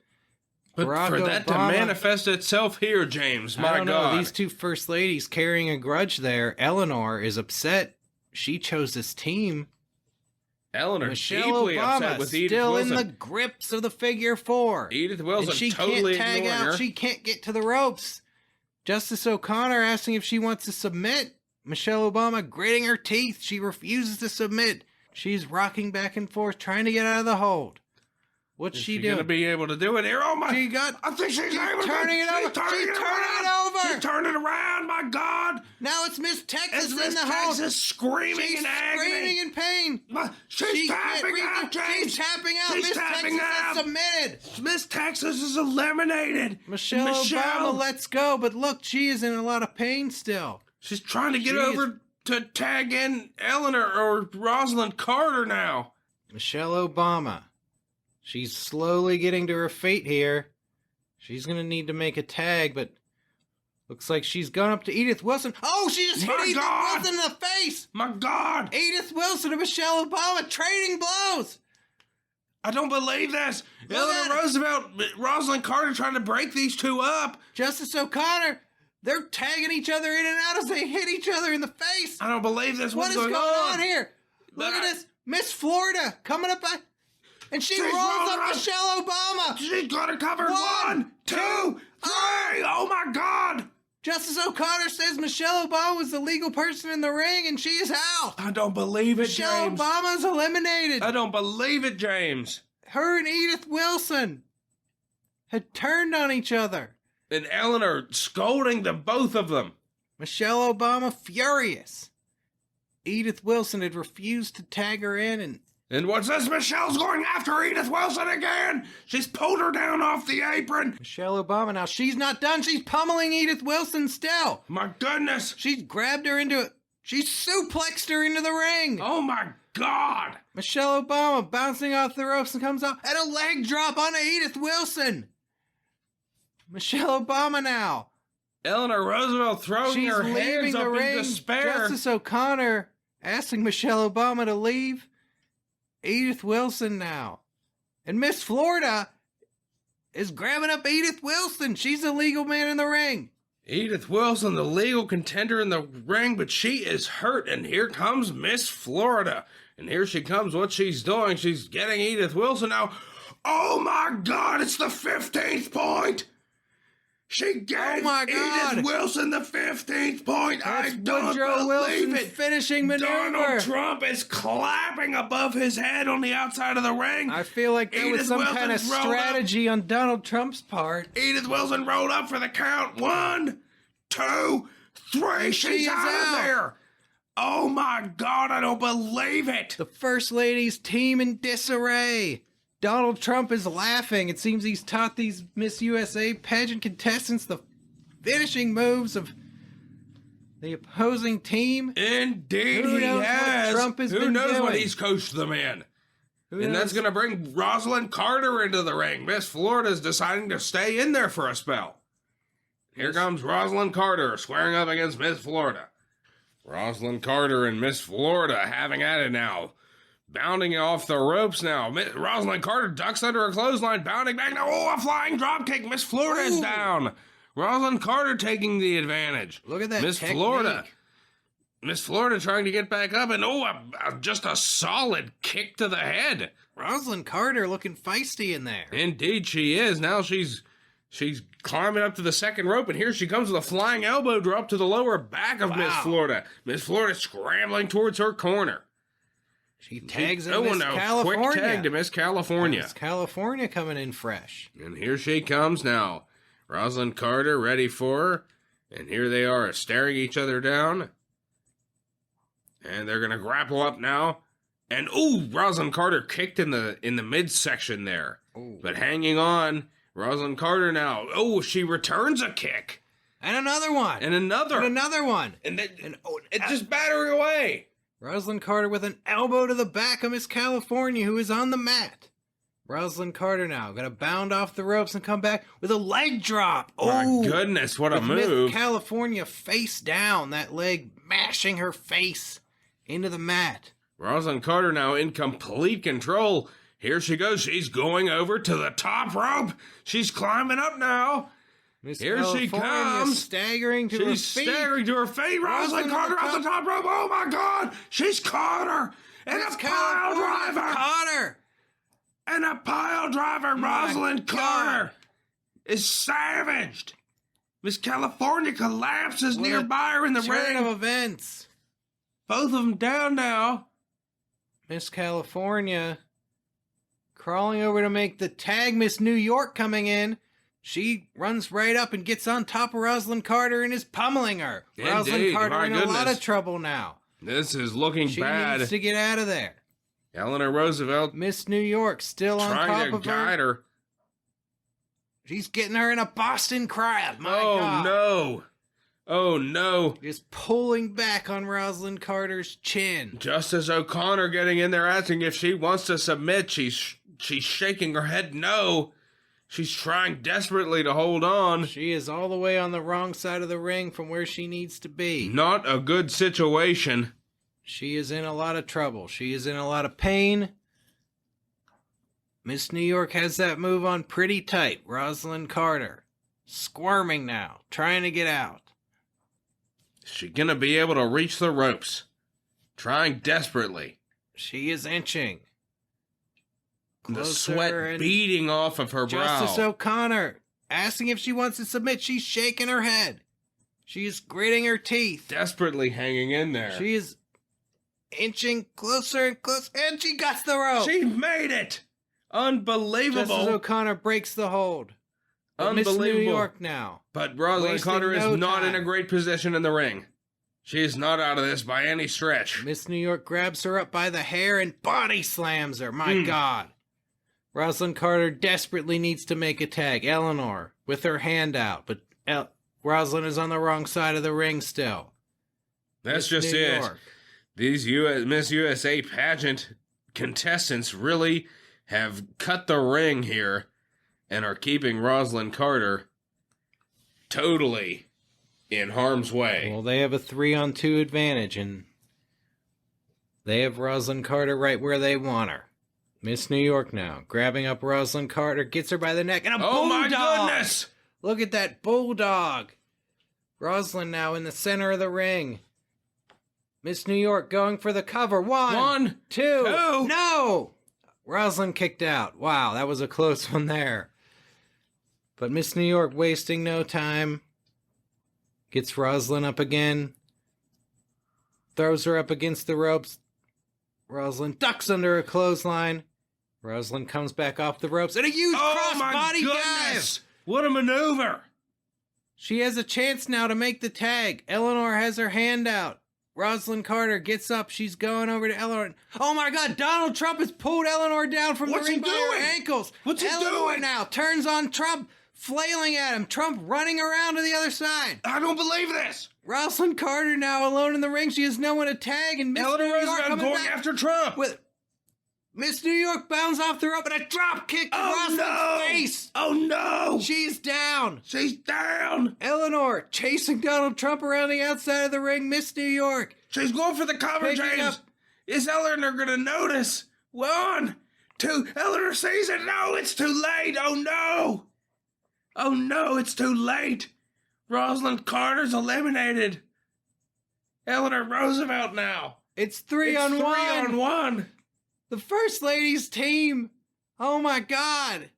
But Barack for that to Obama- manifest itself here, James, I my don't God. know. These two first ladies carrying a grudge there. Eleanor is upset. She chose this team. Eleanor Michelle deeply upset Obama with Edith still Wilson. in the grips of the figure 4. Edith And Wilson she totally can't tag ignoring out. her. She can't get to the ropes. Justice O'Connor asking if she wants to submit. Michelle Obama gritting her teeth. She refuses to submit. She's rocking back and forth, trying to get out of the hold. What's she doing? Gonna be able to do it here? Oh my! She got. I think she's able to turning it over. She's turning it turning around. it over. She's turning it around. My God! Now it's Miss Texas It's in Miss the hold. Texas screaming She's in agony. screaming in pain. She's She can't tapping reach out, the- James. She's tapping out. She's Miss tapping Texas out. has submitted. Miss Texas is eliminated. Michelle Obama lets go, but look, she is in a lot of pain still. She's trying to get She over to tag in Eleanor or Rosalyn Carter now. Michelle Obama. She's slowly getting to her fate here. She's going to need to make a tag, but looks like she's gone up to Edith Wilson. Oh, she just hit My Edith God! Wilson in the face. My God! Edith Wilson and Michelle Obama trading blows. I don't believe this. Look Eleanor at it. Roosevelt, Rosalyn Carter trying to break these two up. Justice O'Connor, they're tagging each other in and out as they hit each other in the face. I don't believe this. What What's is going on here? Look But at this. Miss Florida coming up by, and she She's rolls rolling up up. Michelle Obama. She's got it covered. One, 1, 2, 3. Oh my God. Justice O'Connor says Michelle Obama was the legal person in the ring, and she is out. I don't believe it, Michelle James. Obama's eliminated. I don't believe it, James. Her and Edith Wilson had turned on each other. And Eleanor scolding the both of them. Michelle Obama furious. Edith Wilson had refused to tag her in, And what's this? Michelle's going after Edith Wilson again. She's pulled her down off the apron. Michelle Obama, now she's not done. She's pummeling Edith Wilson still. My goodness. She's grabbed her into it. She's suplexed her into the ring. Oh my God. Michelle Obama bouncing off the ropes and comes out and a leg drop on Edith Wilson. Michelle Obama now. Eleanor Roosevelt throwing She's her leaving hands the up ring. in despair. Justice O'Connor asking Michelle Obama to leave. Edith Wilson now. And Miss Florida is grabbing up Edith Wilson. She's the legal man in the ring. Edith Wilson, the legal contender in the ring, but she is hurt. And here comes Miss Florida. And here she comes. What she's doing, she's getting Edith Wilson now. Oh my God, it's the 15th point. She gave my God. Edith Wilson the 15th point. I That's don't Woodrow believe Wilson's it. finishing maneuver. Donald Trump is clapping above his head on the outside of the ring. I feel like that was Edith some Wilson kind of rolled up. strategy on Donald Trump's part. Edith Wilson rolled up for the count. 1, 2, 3. She She's is out out. of there. Oh my God, I don't believe it. The First Lady's team in disarray. Donald Trump is laughing. It seems he's taught these Miss USA pageant contestants the finishing moves of the opposing team. Indeed, Who he knows what has. Trump has Who been knows what doing? he's coached them in? Who And that's knows? going to bring Rosalyn Carter into the ring. Miss Florida's deciding to stay in there for a spell. Here comes Rosalyn Carter squaring up against Miss Florida. Rosalyn Carter and Miss Florida having at it now. Bounding off the ropes now. Rosalyn Carter ducks under a clothesline, bounding back now. Oh, a flying dropkick. Miss Florida is Ooh. down. Rosalyn Carter taking the advantage. Look at that Miss technique. Florida. Miss Florida trying to get back up, and just a solid kick to the head. Rosalyn Carter looking feisty in there. Indeed, she is. Now she's climbing up to the second rope, and here she comes with a flying elbow drop to the lower back of Miss Wow. Florida. Miss Florida scrambling towards her corner. She tags in Oh, Miss no. California. Quick tag to Miss California. Miss California coming in fresh. And here she comes now. Rosalyn Carter ready for her. And here they are staring each other down. And they're going to grapple up now. And Rosalyn Carter kicked in the midsection there. Ooh. But hanging on, Rosalyn Carter now. Oh, she returns a kick. And another one. And another. And another one. And it's just battering away. Rosalyn Carter with an elbow to the back of Miss California, who is on the mat. Rosalyn Carter now going to bound off the ropes and come back with a leg drop. My Oh, goodness, what a with move. Miss California face down, that leg mashing her face into the mat. Rosalyn Carter now in complete control. Here she goes. She's going over to the top rope. She's climbing up now. Miss Here she California comes. staggering to her She's feet. staggering to her feet. Rosalyn Rosalyn Carter off the top rope. Oh my God. She's caught her. And a pile driver! Carter! And a pile driver, Rosalyn Carter, is savaged. Miss California collapses nearby her in the Turn of ring. events. Both of them down now. Miss California crawling over to make the tag. Miss New York coming in. She runs right up and gets on top of Rosalyn Carter and is pummeling her. Rosalyn Indeed, Carter my in a lot goodness. of trouble now. This is looking She bad. needs to get out of there. Eleanor Roosevelt Miss New York still on trying top to of guide her. her. She's getting her in a Boston crab. My Oh God. no. Oh no. Just pulling back on Rosalyn Carter's chin. Justice O'Connor getting in there asking if she wants to submit. She's shaking her head no. She's trying desperately to hold on. She is all the way on the wrong side of the ring from where she needs to be. Not a good situation. She is in a lot of trouble. She is in a lot of pain. Miss New York has that move on pretty tight. Rosalyn Carter squirming now, trying to get out. Is she gonna be able to reach the ropes? Trying desperately. She is inching. The Closer sweat and beating off of her Justice brow. O'Connor asking if she wants to submit. She's shaking her head. She is gritting her teeth. Desperately hanging in there. She is inching closer and closer, and she got the rope. She made it! Unbelievable. Justice O'Connor breaks the hold. But Miss New Unbelievable. York now. But Rosalyn Wasting Carter is no not time. in a great position in the ring. She is not out of this by any stretch. Miss New York grabs her up by the hair and body slams her. My God. Rosalyn Carter desperately needs to make a tag. Eleanor with her hand out, but Rosalyn is on the wrong side of the ring still. That's Miss just New it. York. These Miss USA pageant contestants really have cut the ring here and are keeping Rosalyn Carter totally in harm's way. Well, they have a 3-on-2 advantage, and they have Rosalyn Carter right where they want her. Miss New York now, grabbing up Rosalyn Carter, gets her by the neck, and a Oh my bulldog! goodness! Look at that bulldog! Rosalyn now in the center of the ring. Miss New York going for the cover. One, two. No! Rosalyn kicked out. Wow, that was a close one there. But Miss New York wasting no time. Gets Rosalyn up again. Throws her up against the ropes. Rosalyn ducks under a clothesline. Rosalyn comes back off the ropes. And a huge Oh my cross-body goodness! dive! What a maneuver! She has a chance now to make the tag. Eleanor has her hand out. Rosalyn Carter gets up. She's going over to Eleanor. Oh my God, Donald Trump has pulled Eleanor down from What's the ring he by her doing? ankles. What's he Eleanor doing? now turns on Trump, flailing at him. Trump running around to the other side. I don't believe this! Rosalyn Carter now alone in the ring. She has no one to tag. And Miss Eleanor New York Roosevelt coming going back after Trump! with Miss New York bounds off the rope and a drop kick to Rosalyn's face. Oh no! She's down. She's down! Eleanor chasing Donald Trump around the outside of the ring. Miss New York. She's going for the cover, Picking James! up- Is Eleanor gonna notice? 1, 2, Eleanor sees it! No, it's too late! Oh no! Oh no, it's too late! Rosalyn Carter's eliminated! Eleanor Roosevelt now! It's 3-on-1. 3-on-1! The First Lady's team. Oh my God.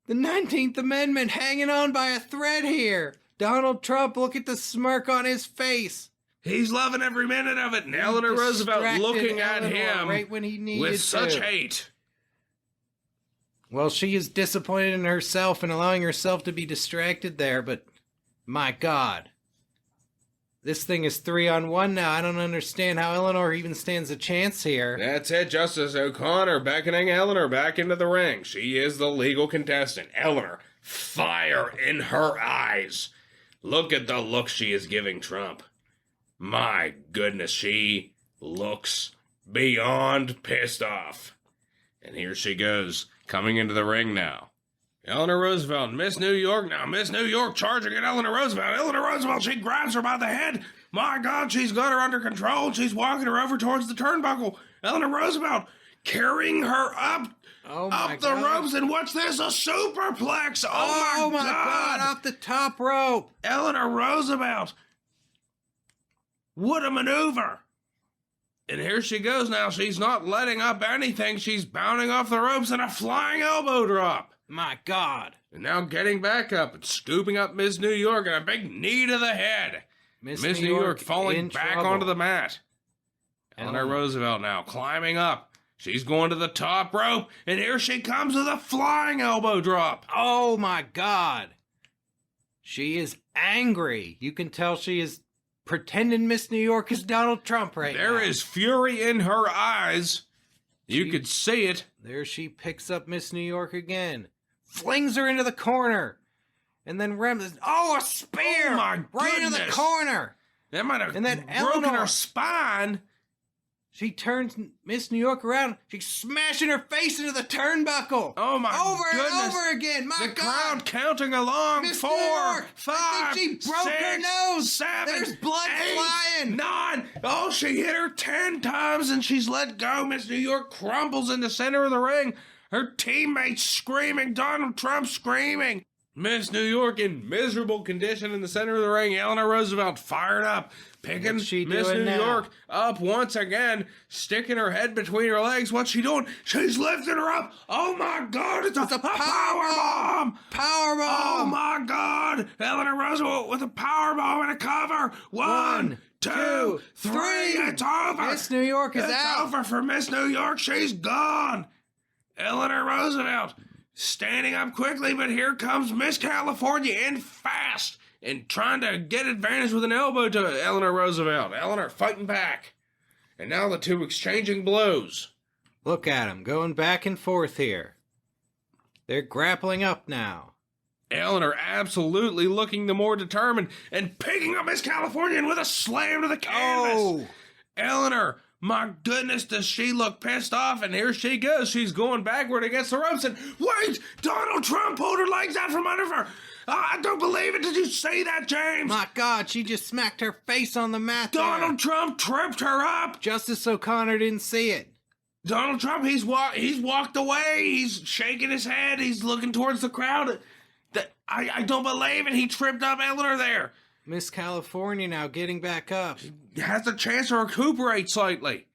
The 19th Amendment hanging on by a thread here. Donald Trump, look at the smirk on his face. He's loving every minute of it, and Eleanor Roosevelt Distracted looking at Eleanor him right when he needed with such to. hate. Well, she is disappointed in herself and allowing herself to be distracted there, but my God. This thing is 3-on-1 now. I don't understand how Eleanor even stands a chance here. That's it, Justice O'Connor beckoning Eleanor back into the ring. She is the legal contestant. Eleanor, fire in her eyes. Look at the look she is giving Trump. My goodness, she looks beyond pissed off. And here she goes, coming into the ring now. Eleanor Roosevelt, Miss New York now. Miss New York charging at Eleanor Roosevelt. Eleanor Roosevelt, she grabs her by the head. My God, she's got her under control. She's walking her over towards the turnbuckle. Eleanor Roosevelt carrying her up the God. ropes. And what's this? A superplex. Oh, my God. Off the top rope. Eleanor Roosevelt. What a maneuver. And here she goes now. She's not letting up anything. She's bounding off the ropes in a flying elbow drop. My God. And now getting back up and scooping up Miss New York and a big knee to the head. Miss New York falling back trouble. onto the mat. Eleanor Roosevelt now climbing up. She's going to the top rope, and here she comes with a flying elbow drop. Oh my God. She is angry. You can tell she is pretending Miss New York is Donald Trump right now. There is fury in her eyes. You could see it. There she picks up Miss New York again. Flings her into the corner. And then a spear! Oh, my right into the goodness. corner. That might have And then broken Eleanor. her spine. She turns Miss New York around. She's smashing her face into the turnbuckle. Oh, my over goodness. and over again. My The God. crowd counting along. Miss 4, New York. 5, I think she broke her 6, nose. 7, There's blood 8, flying. 9. Oh, she hit her 10 times and she's let go. Miss New York crumbles in the center of the ring. Her teammates screaming. Donald Trump screaming. Miss New York in miserable condition in the center of the ring. Eleanor Roosevelt fired up, picking What's she Miss doing New now? York up once again, sticking her head between her legs. What's she doing? She's lifting her up. Oh my God, it's a power bomb! Power bomb. Oh my God! Eleanor Roosevelt with a power bomb and a cover. 1, 2, 3. It's over. Miss New York is It's out. over for Miss New York. She's gone. Eleanor Roosevelt standing up quickly, but here comes Miss California in fast and trying to get advantage with an elbow to Eleanor Roosevelt. Eleanor fighting back. And now the two exchanging blows. Look at them going back and forth here. They're grappling up now. Eleanor absolutely looking the more determined and picking up Miss California with a slam to the canvas. Oh. Eleanor, my goodness, does she look pissed off? And here she goes. She's going backward against the ropes. And wait, Donald Trump pulled her legs out from under her. I don't believe it. Did you see that, James? My God, she just smacked her face on the mat there. Donald Trump tripped her up. Justice O'Connor didn't see it. Donald Trump, he's walked away. He's shaking his head. He's looking towards the crowd. I don't believe it. He tripped up Eleanor there. Miss California now getting back up. Has a chance to recuperate slightly.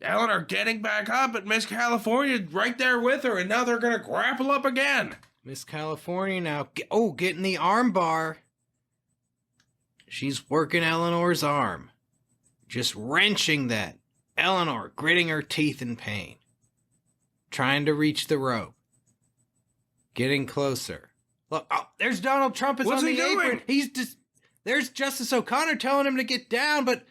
Eleanor getting back up, but Miss California right there with her, and now they're going to grapple up again. Miss California now, getting the arm bar. She's working Eleanor's arm. Just wrenching that. Eleanor gritting her teeth in pain. Trying to reach the rope. Getting closer. Look, there's Donald Trump. It's What's on he the apron. doing? There's Justice O'Connor telling him to get down, but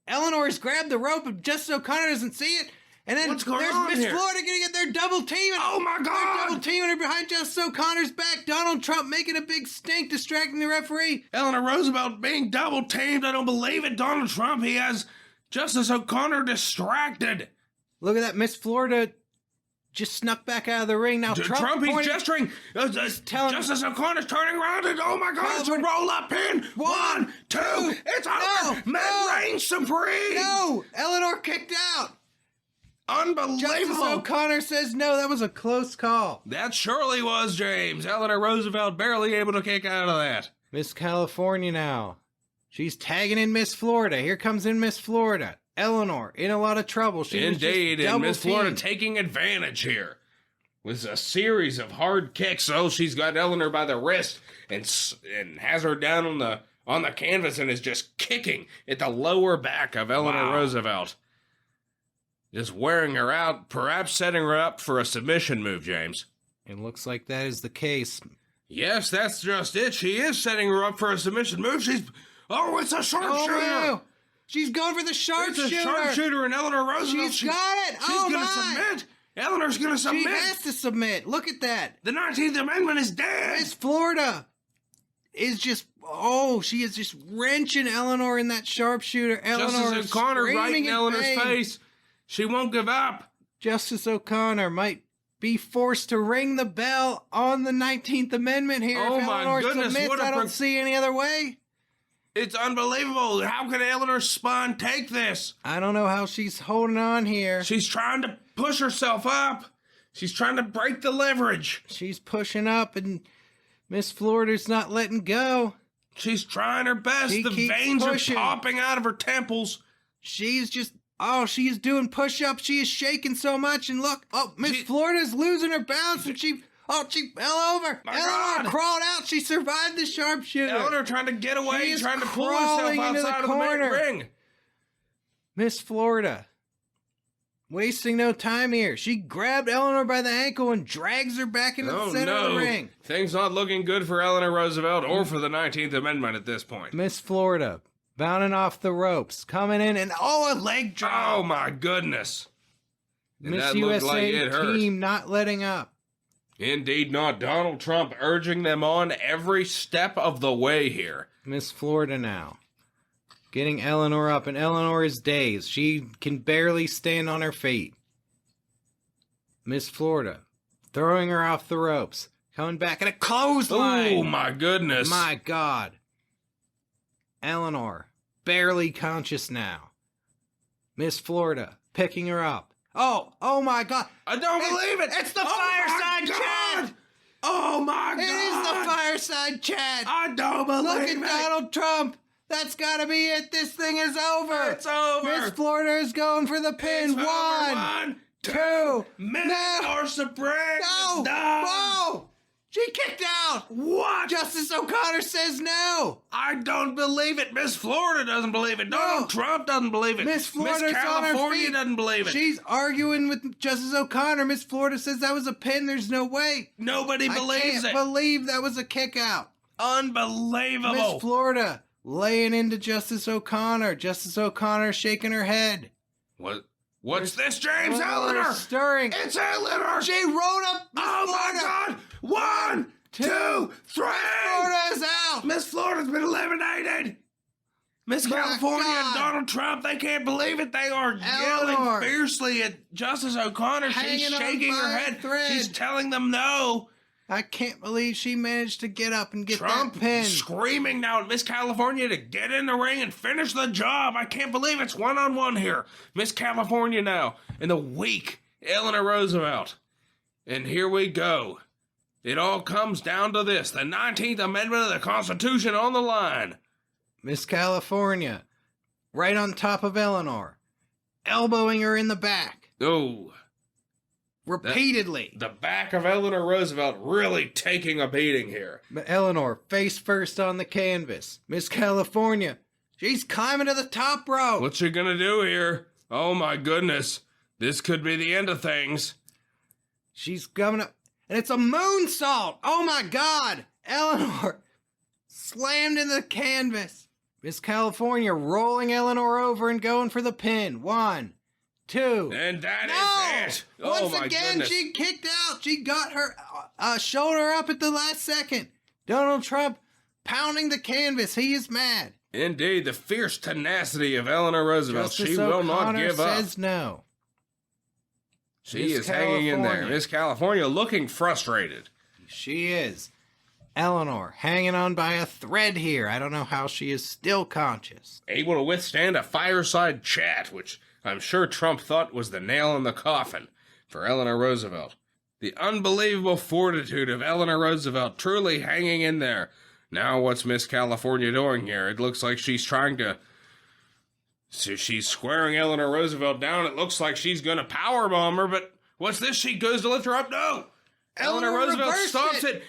Eleanor's grabbed the rope and Justice O'Connor doesn't see it. And then What's going there's on Miss here? Florida getting it. They're double teaming. Oh my They're God! double teaming her behind Justice O'Connor's back. Donald Trump making a big stink, distracting the referee. Eleanor Roosevelt being double teamed. I don't believe it. Donald Trump, he has Justice O'Connor distracted. Look at that. Miss Florida just snuck back out of the ring. Now Trump, he's pointing- gesturing. telling- Justice O'Connor's turning around and oh my God, it's a roll-up pin. 1, 2, it's over. no. Men reign supreme. No! Eleanor kicked out. Justice Unbelievable. O'Connor says no. That was a close call. That surely was, James. Eleanor Roosevelt barely able to kick out of that. Miss California now. She's tagging in Miss Florida. Here comes in Miss Florida. Eleanor in a lot of trouble. She was just Indeed, and double Miss Florida teamed. taking advantage here. With a series of hard kicks. Oh, she's got Eleanor by the wrist and has her down on the canvas and is just kicking at the lower back of Eleanor Roosevelt. Just wearing her out, perhaps setting her up for a submission move, James. It looks like that is the case. Yes, that's just it. She is setting her up for a submission move. It's a sharpshooter. no. She's going for the It's sharpshooter. a sharpshooter, and Eleanor Roosevelt. She's got it. She's Oh, gonna my. submit. Eleanor's gonna submit. She has to submit. Look at that. The 19th Amendment is dead. Miss Florida is just, she is just wrenching Eleanor in that sharpshooter. Eleanor Justice O'Connor right screaming in Eleanor's pain. face. She won't give up. Justice O'Connor might be forced to ring the bell on the 19th Amendment here. Oh, if my Eleanor goodness, submits, what a I don't see any other way. It's unbelievable. How can Eleanor's spine take this? I don't know how she's holding on here. She's trying to push herself up. She's trying to break the leverage. She's pushing up, and Miss Florida's not letting go. She's trying her best. She The keeps veins pushing. are popping out of her temples. She's just Oh, she is doing push-ups. She is shaking so much. And look, Miss Florida's losing her balance, and she fell over. My Eleanor God. crawled out. She survived the sharpshooter. Eleanor trying to get away, She is trying to pull herself crawling into the outside of the main corner. ring. Miss Florida, wasting no time here. She grabbed Eleanor by the ankle and drags her back into the center of the ring. Things not looking good for Eleanor Roosevelt or for the 19th Amendment at this point. Miss Florida, bounding off the ropes, coming in, and a leg drop. Oh my goodness. And Miss that looked like USA it hurt. team not letting up. Indeed not. Donald Trump urging them on every step of the way here. Miss Florida now, getting Eleanor up, and Eleanor is dazed. She can barely stand on her feet. Miss Florida, throwing her off the ropes, coming back at a clothesline. Oh my goodness. My God. Eleanor, barely conscious now. Miss Florida, picking her up. Oh my God. I don't believe it. It's the Oh my fireside God. chat. Oh my God. It is the fireside chat. I don't believe Look at it. Donald Trump. That's gotta be it. This thing is over. It's over. Miss Florida is going for the pin. It's over. One, 2 two. minutes No. or Supreme. No. Whoa. She kicked out. What? Justice O'Connor says no. I don't believe it. Miss Florida doesn't believe it. No. Donald Trump doesn't believe it. Miss Florida's on her California feet. doesn't believe it. She's arguing with Justice O'Connor. Miss Florida says that was a pin. There's no way. Nobody believes I it. can't believe that was a kick out. Unbelievable. Miss Florida laying into Justice O'Connor. Justice O'Connor shaking her head. What's this, James? Eleanor. Stirring. It's Eleanor. She rolled up Miss Oh Florida. my God. 1, 2, 3. Florida is out. Miss Florida's been eliminated. Miss My California God. and Donald Trump, they can't believe it. They are Eleanor. yelling fiercely at Justice O'Connor. She's Hanging on shaking by her a head. thread. She's telling them no. I can't believe she managed to get up and get Trump that pin. screaming now at Miss California to get in the ring and finish the job. I can't believe it's one-on-one here. Miss California now and the weak Eleanor Roosevelt. And here we go. It all comes down to this. The 19th Amendment of the Constitution on the line. Miss California, right on top of Eleanor, elbowing her in the back. Oh, Repeatedly. the back of Eleanor Roosevelt really taking a beating here. But Eleanor, face first on the canvas. Miss California, she's climbing to the top rope. What's she gonna do here? Oh my goodness. This could be the end of things. She's coming up, and it's a moonsault. Oh my God. Eleanor slammed into the canvas. Miss California rolling Eleanor over and going for the pin. 1, 2. And that No! is it. Oh Once my again, goodness. she kicked out. She got her shoulder up at the last second. Donald Trump pounding the canvas. He is mad. Indeed, the fierce tenacity of Eleanor Roosevelt. Justice She will not O'Connor give up. says no. She Miss is hanging in there. California. Miss California looking frustrated. She is. Eleanor hanging on by a thread here. I don't know how she is still conscious. Able to withstand a fireside chat, which I'm sure Trump thought was the nail in the coffin for Eleanor Roosevelt. The unbelievable fortitude of Eleanor Roosevelt truly hanging in there. Now what's Miss California doing here? It looks like she's trying to... So she's squaring Eleanor Roosevelt down. It looks like she's going to powerbomb her, but what's this? She goes to lift her up. No! Eleanor Roosevelt reversed stops it.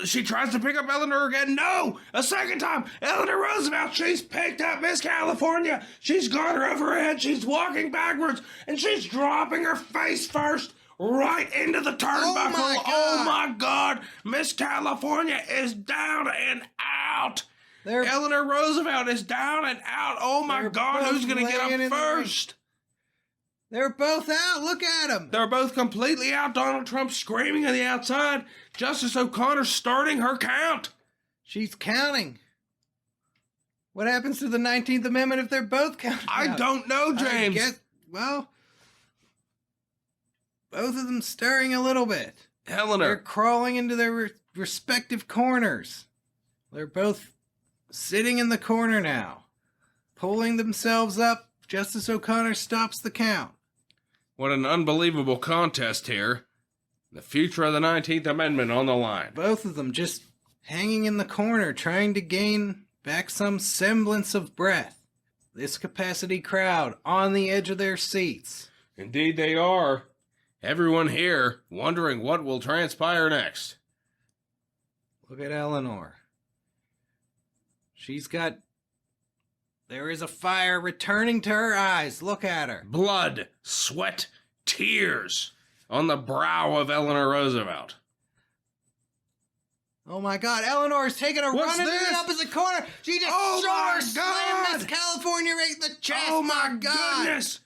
She tries to pick up Eleanor again. No! A second time. Eleanor Roosevelt, she's picked up Miss California. She's got her over her head. She's walking backwards, and she's dropping her face first right into the turnbuckle. Oh my God. Miss California is down and out. Eleanor Roosevelt is down and out. Oh my They're God, who's both going to get laying up in the ring. first? They're both out. Look at them. They're both completely out. Donald Trump screaming on the outside. Justice O'Connor starting her count. She's counting. What happens to the 19th Amendment if they're both counting? I out? don't know, James. Well, both of them stirring a little bit. They're Eleanor. crawling into their respective corners. They're both sitting in the corner now, pulling themselves up. Justice O'Connor stops the count. What an unbelievable contest here. The future of the 19th Amendment on the line. Both of them just hanging in the corner, trying to gain back some semblance of breath. this capacity crowd on the edge of their seats. Indeed they are. Everyone here wondering what will transpire next. Look at Eleanor. There is a fire returning to her eyes. Look at her. Blood, sweat, tears on the brow of Eleanor Roosevelt. Oh my God, Eleanor's taking a What's run into this? the opposite corner. She just slammed Miss California right in the chest. Oh my God. goodness!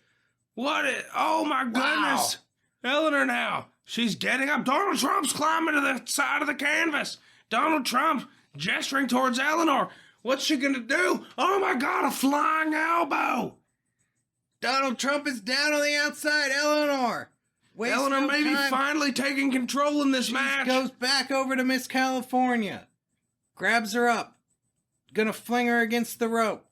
Oh my goodness! Eleanor now, she's getting up. Donald Trump's climbing to the side of the canvas. Donald Trump gesturing towards Eleanor. What's she gonna do? Oh my God, a flying elbow! Donald Trump is down on the outside. Eleanor. Eleanor may be finally taking control in this match. Goes back over to Miss California. Grabs her up. Gonna fling her against the rope.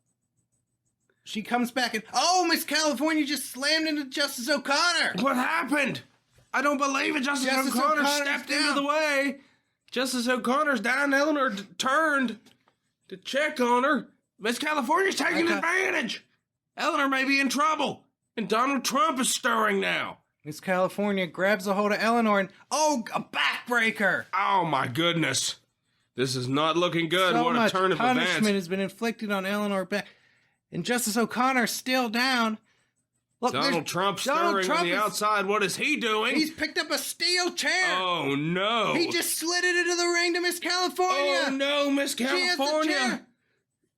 She comes back and... Oh, Miss California just slammed into Justice O'Connor. What happened? I don't believe it. Justice O'Connor stepped into the way. Justice O'Connor's down. Eleanor turned to check on her. Miss California's taking advantage. Eleanor may be in trouble. And Donald Trump is stirring now. Miss California grabs a hold of Eleanor and... Oh, a backbreaker. Oh, my goodness. This is not looking good. So what a much turn of events. punishment has been inflicted on Eleanor back. And Justice O'Connor's still down. Look, Donald Trump stirring on the outside. What is he doing? He's picked up a steel chair. Oh, no. He just slid it into the ring to Miss California. Oh, no, Miss California. She has the chair.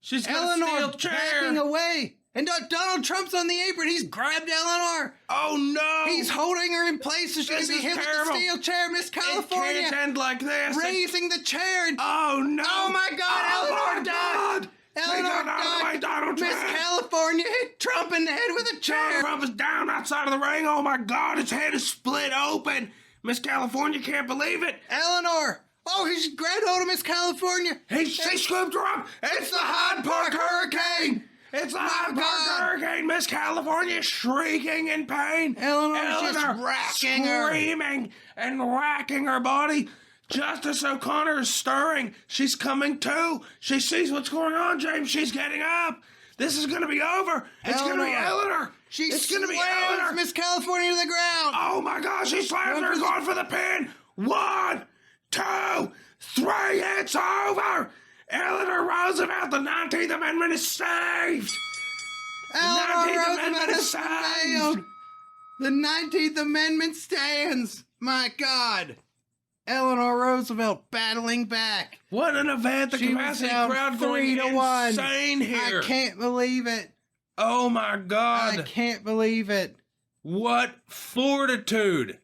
She's got Eleanor a steel chair. backing away. And Donald Trump's on the apron. He's grabbed Eleanor. Oh, no. He's holding her in place so she can be hit with the steel chair. Miss California. It can't end like this. Raising the chair. Oh, no. Oh, my God. Eleanor died. Eleanor died. Donald Miss Trump. California hit Trump in the head with a chair. Trump is down outside of the ring. Oh, my God. His head is split open. Miss California can't believe it. Eleanor. Oh, he's grabbed hold of Miss California. She scooped her up. It's the Hyde Park Hurricane. It's the Hyde Park Hurricane. Miss California shrieking in pain. Eleanor's just racking her. Screaming and racking her body. Justice O'Connor is stirring. She's coming to. She sees what's going on, James. She's getting up. This is going to be over. It's going to be Eleanor. It's going to be Eleanor. Miss California to the ground. Oh, my gosh. She slams her. Going for the pin. 1, 2, 3. It's over. Eleanor Roosevelt, the 19th Amendment is saved. Eleanor Roosevelt has prevailed. The 19th Amendment stands. My God. Eleanor Roosevelt battling back. What an event. The capacity crowd going 3-1. insane here. I can't believe it. Oh, my God. I can't believe it. What fortitude.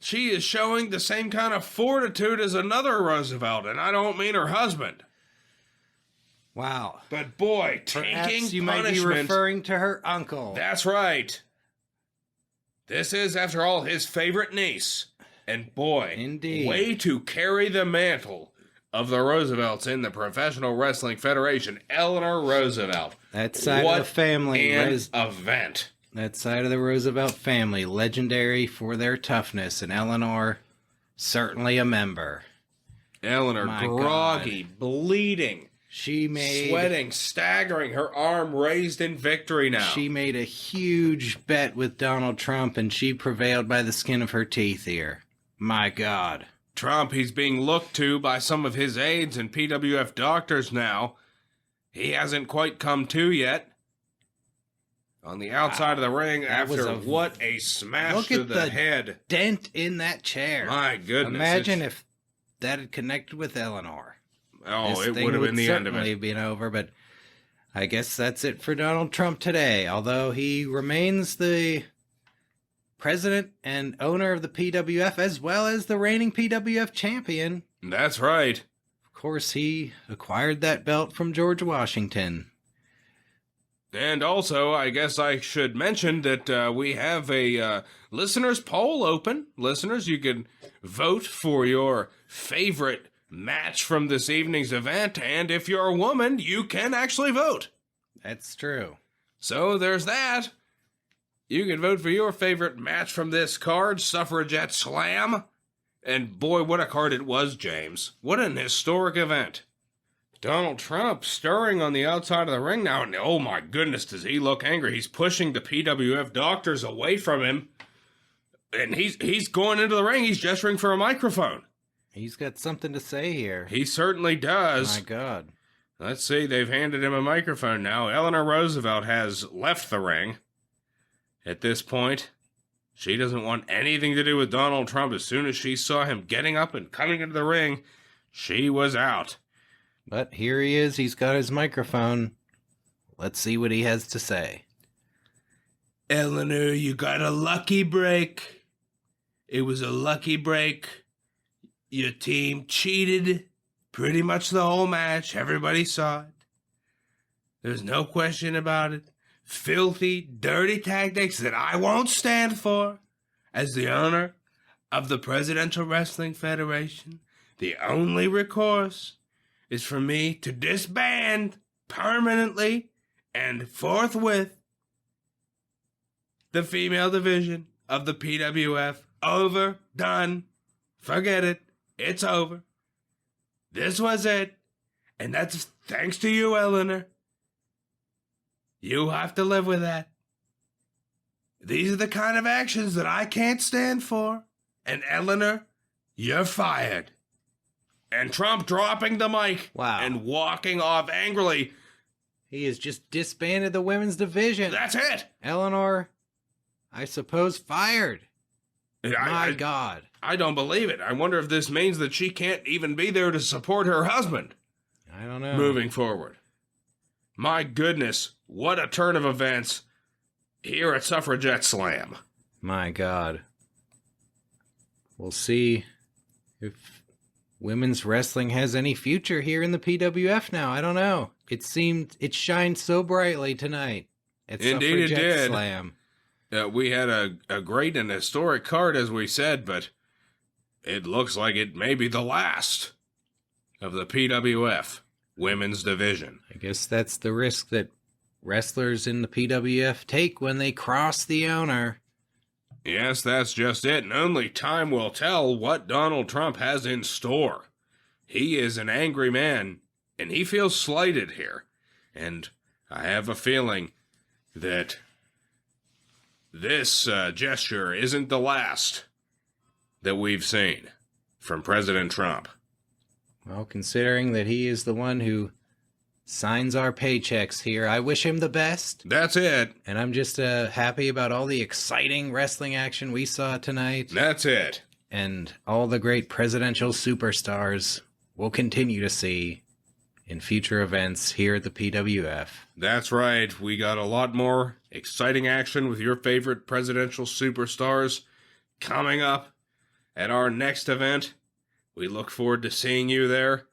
She is showing the same kind of fortitude as another Roosevelt, and I don't mean her husband. Wow. But boy, Perhaps taking you punishment. might be referring to her uncle. That's right. This is, after all, his favorite niece. And boy, Indeed. way to carry the mantle of the Roosevelts in the Professional Wrestling Federation, Eleanor Roosevelt. That side What of the family. an event. That side of the Roosevelt family, legendary for their toughness, and Eleanor, certainly a member. Eleanor, My groggy, bleeding, sweating, staggering, her arm raised in victory now. She made a huge bet with Donald Trump, and she prevailed by the skin of her teeth here. My God. Trump, he's being looked to by some of his aides and PWF doctors now. He hasn't quite come to yet. On the outside of the ring, after what a smash to the head. Dent in that chair. My goodness. Imagine if that had connected with Eleanor. Oh, it would have been the end of certainly it. Been over, but I guess that's it for Donald Trump today. Although he remains the president and owner of the PWF, as well as the reigning PWF champion. That's right. Of course, he acquired that belt from George Washington. And also, I guess I should mention that we have a listeners poll open. Listeners, you can vote for your favorite match from this evening's event, and if you're a woman, you can actually vote. That's true. So there's that. You can vote for your favorite match from this card, Suffragette Slam. And boy, what a card it was, James. What an historic event. Donald Trump stirring on the outside of the ring now, and oh my goodness, does he look angry. He's pushing the PWF doctors away from him, and he's going into the ring. He's gesturing for a microphone. He's got something to say here. He certainly does. My God. Let's see, they've handed him a microphone now. Eleanor Roosevelt has left the ring. At this point, she doesn't want anything to do with Donald Trump. As soon as she saw him getting up and coming into the ring, she was out. But here he is. He's got his microphone. Let's see what he has to say. Eleanor, you got a lucky break. It was a lucky break. Your team cheated pretty much the whole match. Everybody saw it. There's no question about it. Filthy, dirty tactics that I won't stand for. As the owner of the Presidential Wrestling Federation, the only recourse is for me to disband permanently and forthwith the female division of the PWF. Over, done, forget it, it's over. This was it, and that's thanks to you, Eleanor. You have to live with that. These are the kind of actions that I can't stand for, and Eleanor, you're fired. And Trump dropping the mic and walking off angrily. He has just disbanded the women's division. That's it. Eleanor, I suppose, fired. My God. I don't believe it. I wonder if this means that she can't even be there to support her husband. I don't know. Moving forward. My goodness, what a turn of events here at SuffragetteSlam. My God. We'll see if women's wrestling has any future here in the PWF now. I don't know. It shined so brightly tonight at Indeed it did. SuffragetteSlam. We had a great and historic card, as we said, but it looks like it may be the last of the PWF women's division. I guess that's the risk that wrestlers in the PWF take when they cross the owner. Yes, that's just it, and only time will tell what Donald Trump has in store. He is an angry man, and he feels slighted here. And I have a feeling that this gesture isn't the last that we've seen from President Trump. Well, considering that he is the one who signs our paychecks here, I wish him the best. That's it. And I'm just happy about all the exciting wrestling action we saw tonight. That's it. And all the great presidential superstars we'll continue to see in future events here at the PWF. That's right. We got a lot more exciting action with your favorite presidential superstars coming up at our next event. We look forward to seeing you there.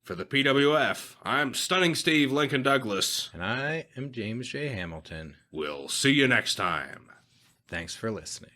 For the PWF, I'm Stunning Steve Lincoln Douglas. And I am James J. Hamilton. We'll see you next time. Thanks for listening.